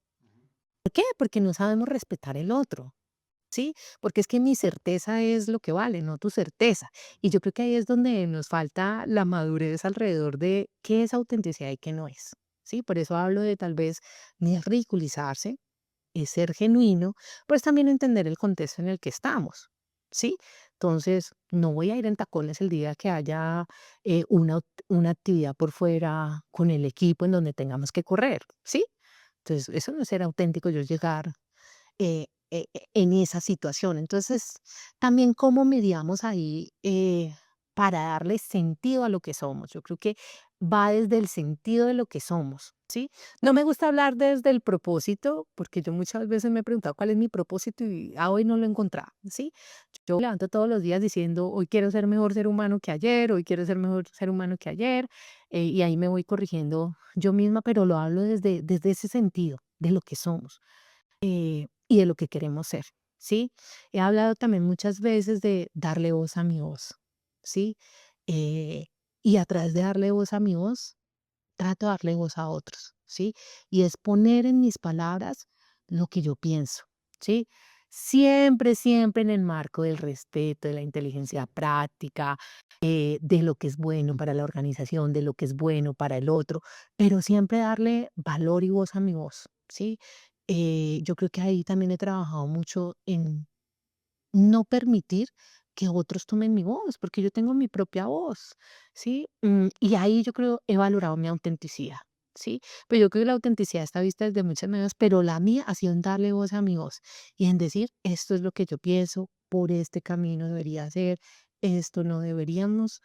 ¿Por qué? Porque no sabemos respetar el otro. ¿Sí? Porque es que mi certeza es lo que vale, no tu certeza. Y yo creo que ahí es donde nos falta la madurez alrededor de qué es autenticidad y qué no es. ¿Sí? Por eso hablo de tal vez ni es ridiculizarse, es ser genuino, pero es también entender el contexto en el que estamos. ¿Sí? Entonces, no voy a ir en tacones el día que haya una actividad por fuera con el equipo en donde tengamos que correr. ¿Sí? Entonces, eso no es ser auténtico, yo llegar en esa situación. Entonces, también cómo mediamos ahí, para darle sentido a lo que somos. Yo creo que va desde el sentido de lo que somos, ¿sí? No me gusta hablar desde el propósito, porque yo muchas veces me he preguntado cuál es mi propósito y a hoy no lo he encontrado, ¿sí? Yo me levanto todos los días diciendo, hoy quiero ser mejor ser humano que ayer, hoy quiero ser mejor ser humano que ayer, y ahí me voy corrigiendo yo misma, pero lo hablo desde ese sentido, de lo que somos y de lo que queremos ser, ¿sí? He hablado también muchas veces de darle voz a mi voz, ¿sí? Eh, y a través de darle voz a mi voz, trato de darle voz a otros, ¿sí? Y es poner en mis palabras lo que yo pienso, ¿sí? Siempre, siempre en el marco del respeto, de la inteligencia práctica, de lo que es bueno para la organización, de lo que es bueno para el otro, pero siempre darle valor y voz a mi voz, ¿sí? Yo creo que ahí también he trabajado mucho en no permitir que otros tomen mi voz, porque yo tengo mi propia voz, ¿sí? Y ahí yo creo he valorado mi autenticidad, ¿sí? Pero yo creo que la autenticidad está vista desde muchas maneras, pero la mía ha sido en darle voz a mi voz y en decir, esto es lo que yo pienso, por este camino debería ser, esto no deberíamos,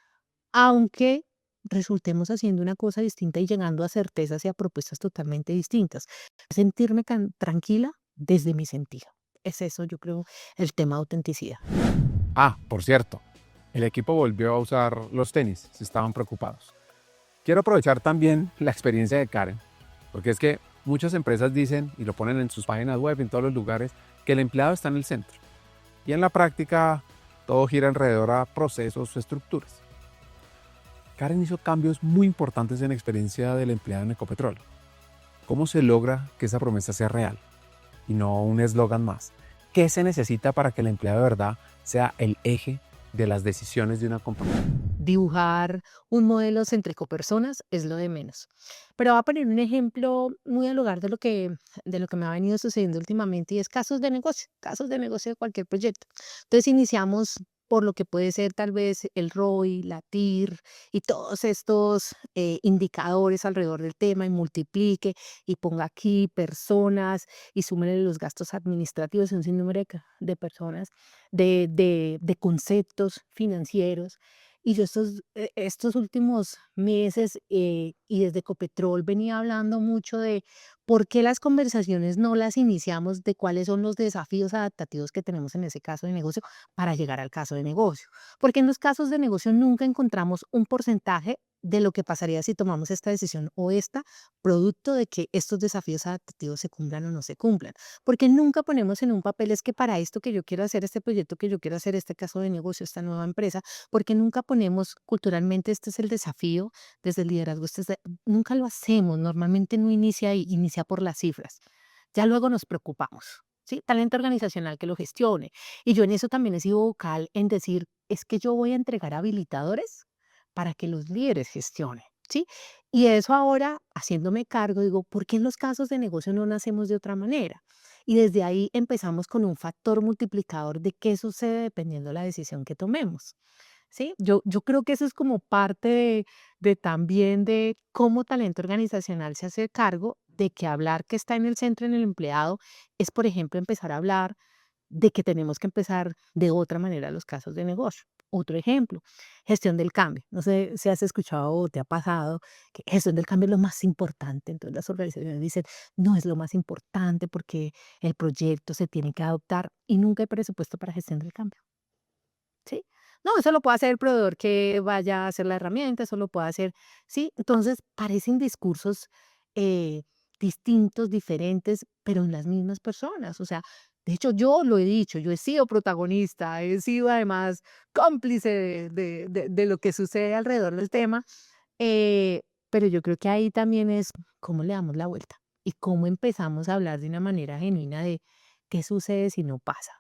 aunque resultemos haciendo una cosa distinta y llegando a certezas y a propuestas totalmente distintas. Sentirme tranquila desde mi sentido. Es eso, yo creo, el tema de autenticidad. Ah, por cierto, el equipo volvió a usar los tenis, si estaban preocupados. Quiero aprovechar también la experiencia de Karen, porque es que muchas empresas dicen y lo ponen en sus páginas web, en todos los lugares, que el empleado está en el centro. Y en la práctica, todo gira alrededor a procesos o estructuras. Karen hizo cambios muy importantes en la experiencia del empleado en Ecopetrol. ¿Cómo se logra que esa promesa sea real y no un eslogan más? ¿Qué se necesita para que el empleado de verdad sea el eje de las decisiones de una compañía? Dibujar un modelo entre copersonas es lo de menos. Pero voy a poner un ejemplo muy al lugar de lo que me ha venido sucediendo últimamente y es casos de negocio de cualquier proyecto. Entonces iniciamos por lo que puede ser tal vez el ROI, la TIR y todos estos indicadores alrededor del tema y multiplique y ponga aquí personas y súmele los gastos administrativos, un sinnúmero de personas, de conceptos financieros. Y yo estos últimos meses y desde Ecopetrol venía hablando mucho de por qué las conversaciones no las iniciamos de cuáles son los desafíos adaptativos que tenemos en ese caso de negocio para llegar al caso de negocio. Porque en los casos de negocio nunca encontramos un porcentaje de lo que pasaría si tomamos esta decisión o esta, producto de que estos desafíos adaptativos se cumplan o no se cumplan. Porque nunca ponemos en un papel es que para esto que yo quiero hacer, este proyecto que yo quiero hacer, este caso de negocio, esta nueva empresa, porque nunca ponemos culturalmente, este es el desafío desde el liderazgo, nunca lo hacemos, normalmente no inicia ahí, inicia por las cifras. Ya luego nos preocupamos, ¿sí? Talento organizacional que lo gestione. Y yo en eso también he sido vocal en decir, es que yo voy a entregar habilitadores para que los líderes gestionen, ¿sí? Y eso ahora, haciéndome cargo, digo, ¿por qué en los casos de negocio no nacemos de otra manera? Y desde ahí empezamos con un factor multiplicador de qué sucede dependiendo de la decisión que tomemos. ¿Sí? Yo creo que eso es como parte de también de cómo talento organizacional se hace cargo de que hablar que está en el centro en el empleado es, por ejemplo, empezar a hablar de que tenemos que empezar de otra manera los casos de negocio. Otro ejemplo, gestión del cambio. No sé si has escuchado o te ha pasado que gestión del cambio es lo más importante. Entonces las organizaciones dicen, no es lo más importante porque el proyecto se tiene que adoptar y nunca hay presupuesto para gestión del cambio. ¿Sí? No, eso lo puede hacer el proveedor que vaya a hacer la herramienta, eso lo puede hacer, ¿sí? Entonces, parecen discursos eh, distintos, diferentes, pero en las mismas personas. O sea, de hecho, yo lo he dicho, yo he sido protagonista, he sido además cómplice de lo que sucede alrededor del tema, eh, pero yo creo que ahí también es cómo le damos la vuelta y cómo empezamos a hablar de una manera genuina de qué sucede si no pasa.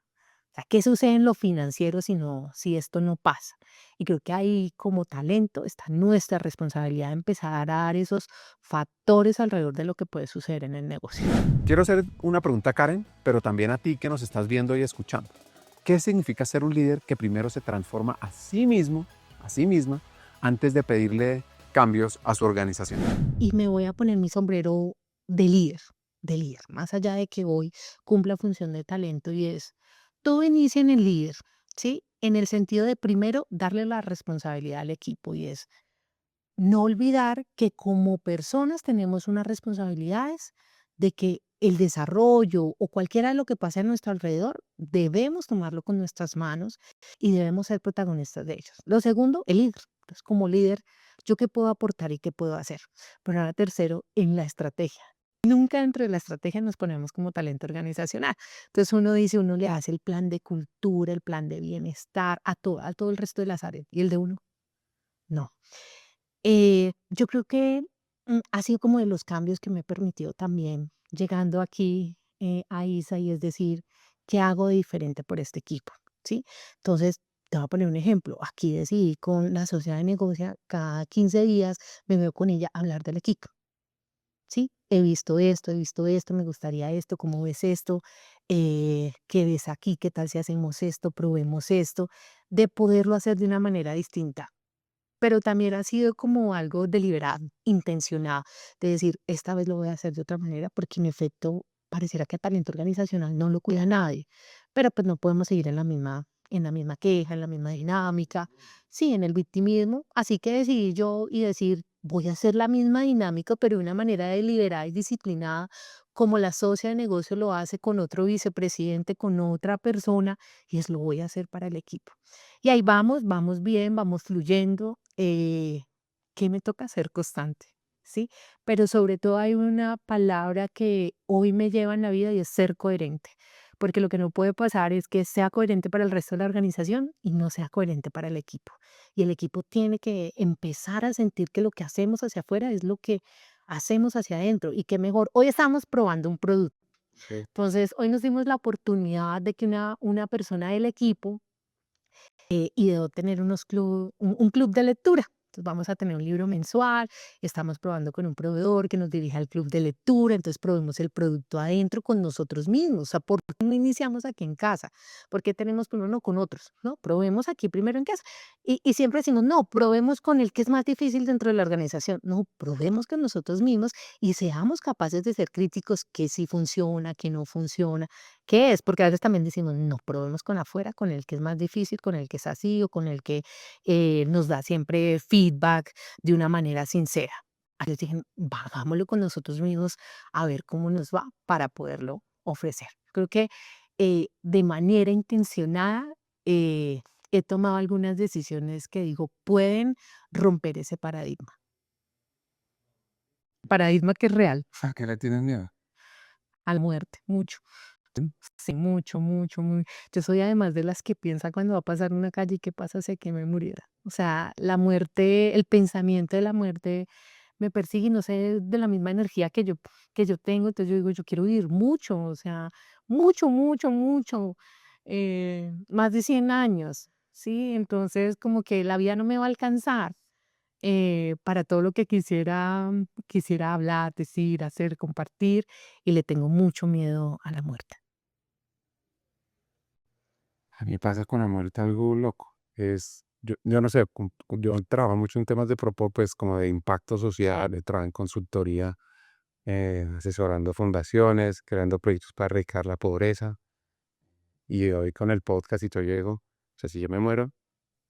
O sea, ¿qué sucede en lo financiero si esto no pasa? Y creo que ahí como talento está nuestra responsabilidad de empezar a dar esos factores alrededor de lo que puede suceder en el negocio. Quiero hacer una pregunta a Karen, pero también a ti que nos estás viendo y escuchando. ¿Qué significa ser un líder que primero se transforma a sí mismo, a sí misma, antes de pedirle cambios a su organización? Y me voy a poner mi sombrero de líder, más allá de que hoy cumpla función de talento y es, todo inicia en el líder. ¿sí? En el sentido de primero darle la responsabilidad al equipo y es no olvidar que como personas tenemos unas responsabilidades de que el desarrollo o cualquiera de lo que pase a nuestro alrededor, debemos tomarlo con nuestras manos y debemos ser protagonistas de ellos. Lo segundo, el líder. Entonces, como líder, ¿yo qué puedo aportar y qué puedo hacer? Pero ahora tercero, en la estrategia. Nunca dentro de la estrategia nos ponemos como talento organizacional. Entonces uno dice, uno le hace el plan de cultura, el plan de bienestar a todo el resto de las áreas. ¿Y el de uno? No. Yo creo que, ha sido como de los cambios que me he permitido también llegando aquí, a ISA, y es decir, ¿qué hago de diferente por este equipo? ¿Sí? Entonces, te voy a poner un ejemplo. Aquí decidí con la socia de negocio, cada 15 días me veo con ella a hablar del equipo, ¿sí? He visto esto, me gustaría esto, ¿cómo ves esto? ¿Qué ves aquí? ¿Qué tal si hacemos esto? Probemos esto, de poderlo hacer de una manera distinta, pero también ha sido como algo deliberado, intencionado, de decir, esta vez lo voy a hacer de otra manera, porque en efecto pareciera que el talento organizacional no lo cuida nadie, pero pues no podemos seguir en la misma queja, en la misma dinámica, sí, en el victimismo, así que decidí yo y decir, voy a hacer la misma dinámica, pero de una manera deliberada y disciplinada, como la socia de negocio lo hace con otro vicepresidente, con otra persona, y es lo voy a hacer para el equipo. Y ahí vamos, vamos bien, vamos fluyendo. ¿Qué me toca? Ser constante, ¿sí? Pero sobre todo hay una palabra que hoy me lleva en la vida y es ser coherente. Porque lo que no puede pasar es que sea coherente para el resto de la organización y no sea coherente para el equipo. Y el equipo tiene que empezar a sentir que lo que hacemos hacia afuera es lo que hacemos hacia adentro. Y qué mejor, hoy estamos probando un producto. Sí. Entonces, hoy nos dimos la oportunidad de que una persona del equipo y debo tener un club de lectura. Entonces vamos a tener un libro mensual, estamos probando con un proveedor que nos dirija al club de lectura, entonces probemos el producto adentro con nosotros mismos. O sea, ¿por qué no iniciamos aquí en casa? ¿Por qué tenemos primero no con otros? No, probemos aquí primero en casa. Y siempre decimos, no, probemos con el que es más difícil dentro de la organización. No, probemos con nosotros mismos y seamos capaces de ser críticos, que sí funciona, que no funciona. ¿Qué es? Porque a veces también decimos, no, probemos con afuera, con el que es más difícil, con el que es así o con el que nos da siempre feedback de una manera sincera. Entonces dije, hagámoslo con nosotros mismos a ver cómo nos va para poderlo ofrecer. Creo que de manera intencionada he tomado algunas decisiones que digo pueden romper ese paradigma. Paradigma que es real, ¿A qué le tienes miedo? a la muerte, mucho. Sí, mucho, mucho, muy. Yo soy además de las que piensa cuando va a pasar una calle, ¿qué pasa si que me muriera? O sea, la muerte, el pensamiento de la muerte me persigue y no sé, de la misma energía que yo tengo. Entonces yo digo, yo quiero vivir mucho, o sea, mucho, mucho, mucho, más de 100 años, ¿sí? Entonces como que la vida no me va a alcanzar para todo lo que quisiera hablar, decir, hacer, compartir, y le tengo mucho miedo a la muerte. A mí me pasa con la muerte algo loco. Yo no sé, yo trabajo mucho en temas de pues como de impacto social, trabajo en consultoría, asesorando fundaciones, creando proyectos para erradicar la pobreza. Y hoy con el podcast y todo llego, o sea, si yo me muero,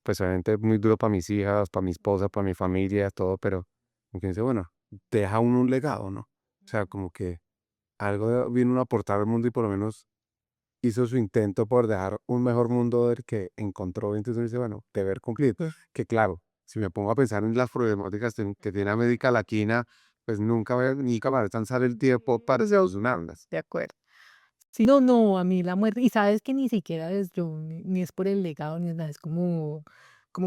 pues obviamente es muy duro para mis hijas, para mi esposa, para mi familia, todo, pero como que dice, bueno, deja uno un legado, ¿no? O sea, como que algo vino uno a aportar al mundo y por lo menos hizo su intento por dejar un mejor mundo del que encontró. Entonces uno dice, bueno, deber cumplir. Que claro, si me pongo a pensar en las problemáticas que tiene América Latina, pues nunca voy a ni capaz de alcanzar el tiempo para solucionarlas. De acuerdo. Sí, no, no, a mí la muerte, y sabes que ni siquiera es yo, ni es por el legado, ni es nada, es como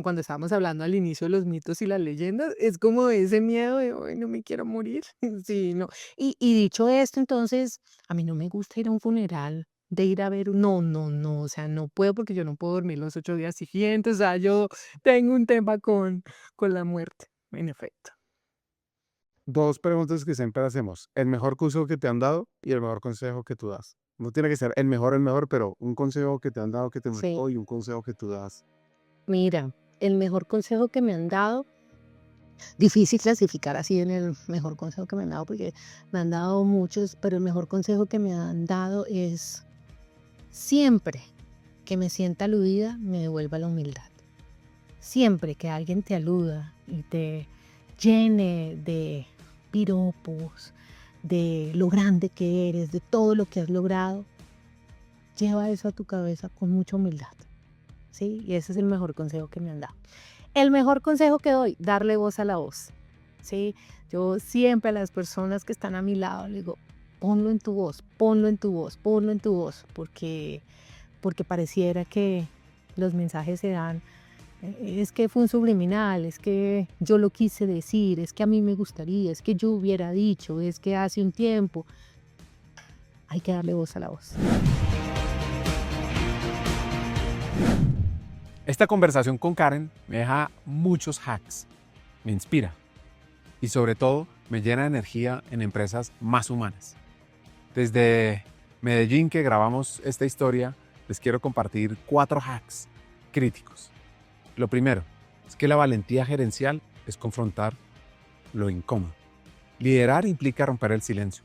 cuando estábamos hablando al inicio de los mitos y las leyendas, es como ese miedo de, "Ay, no me quiero morir". Sí, no. Y dicho esto, entonces, a mí no me gusta ir a un funeral, de ir a ver, no, no, no, o sea, no puedo porque yo no puedo dormir los 8 días siguientes, o sea, yo tengo un tema con la muerte, en efecto. Dos preguntas que siempre hacemos. El mejor consejo que te han dado y el mejor consejo que tú das. No tiene que ser el mejor, pero un consejo que te han dado que te Sí, marcó y un consejo que tú das. mira, el mejor consejo que me han dado. Difícil clasificar así en el mejor consejo que me han dado, porque me han dado muchos, pero el mejor consejo que me han dado es siempre, que me sienta aludida me devuelva la humildad. Siempre que alguien te aluda y te llene de piropos, de lo grande que eres, de todo lo que has logrado, lleva eso a tu cabeza con mucha humildad, ¿sí? Y ese es el mejor consejo que me han dado. El mejor consejo que doy, darle voz a la voz, ¿sí? Yo siempre a las personas que están a mi lado les digo, ponlo en tu voz, ponlo en tu voz, ponlo en tu voz, porque pareciera que los mensajes se dan, es que fue un subliminal, es que yo lo quise decir, es que a mí me gustaría, es que yo hubiera dicho, es que hace un tiempo. Hay que darle voz a la voz. Esta conversación con Karen me deja muchos hacks, me inspira y sobre todo me llena de energía en empresas más humanas. Desde Medellín, que grabamos esta historia, les quiero compartir 4 hacks críticos. Lo primero es que la valentía gerencial es confrontar lo incómodo. Liderar implica romper el silencio,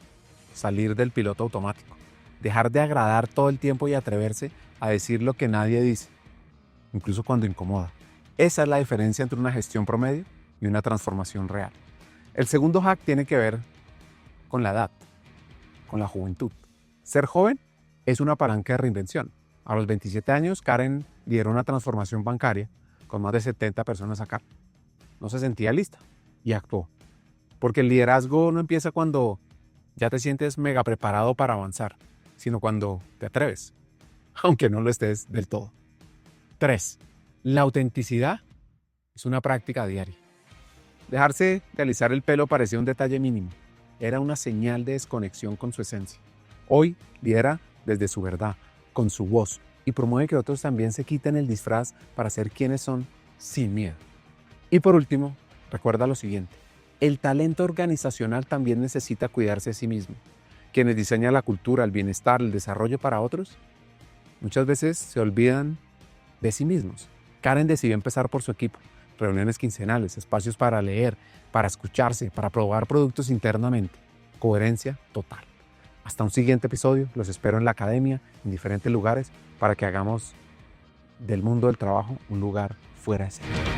salir del piloto automático, dejar de agradar todo el tiempo y atreverse a decir lo que nadie dice, incluso cuando incomoda. Esa es la diferencia entre una gestión promedio y una transformación real. El segundo hack tiene que ver con la edad, con la juventud. Ser joven es una palanca de reinvención. A los 27 años, Karen lideró una transformación bancaria con más de 70 personas a cargo. No se sentía lista y actuó. Porque el liderazgo no empieza cuando ya te sientes mega preparado para avanzar, sino cuando te atreves, aunque no lo estés del todo. 3. La autenticidad es una práctica diaria. Dejarse de alisar el pelo parecía un detalle mínimo. Era una señal de desconexión con su esencia. Hoy lidera desde su verdad, con su voz, y promueve que otros también se quiten el disfraz para ser quienes son sin miedo. Y por último, recuerda lo siguiente: el talento organizacional también necesita cuidarse a sí mismo. Quienes diseñan la cultura, el bienestar, el desarrollo para otros, muchas veces se olvidan de sí mismos. Karen decidió empezar por su equipo. Reuniones quincenales, espacios para leer, para escucharse, para probar productos internamente. Coherencia total. Hasta un siguiente episodio. Los espero en la academia, en diferentes lugares, para que hagamos del mundo del trabajo un lugar fuera de serie.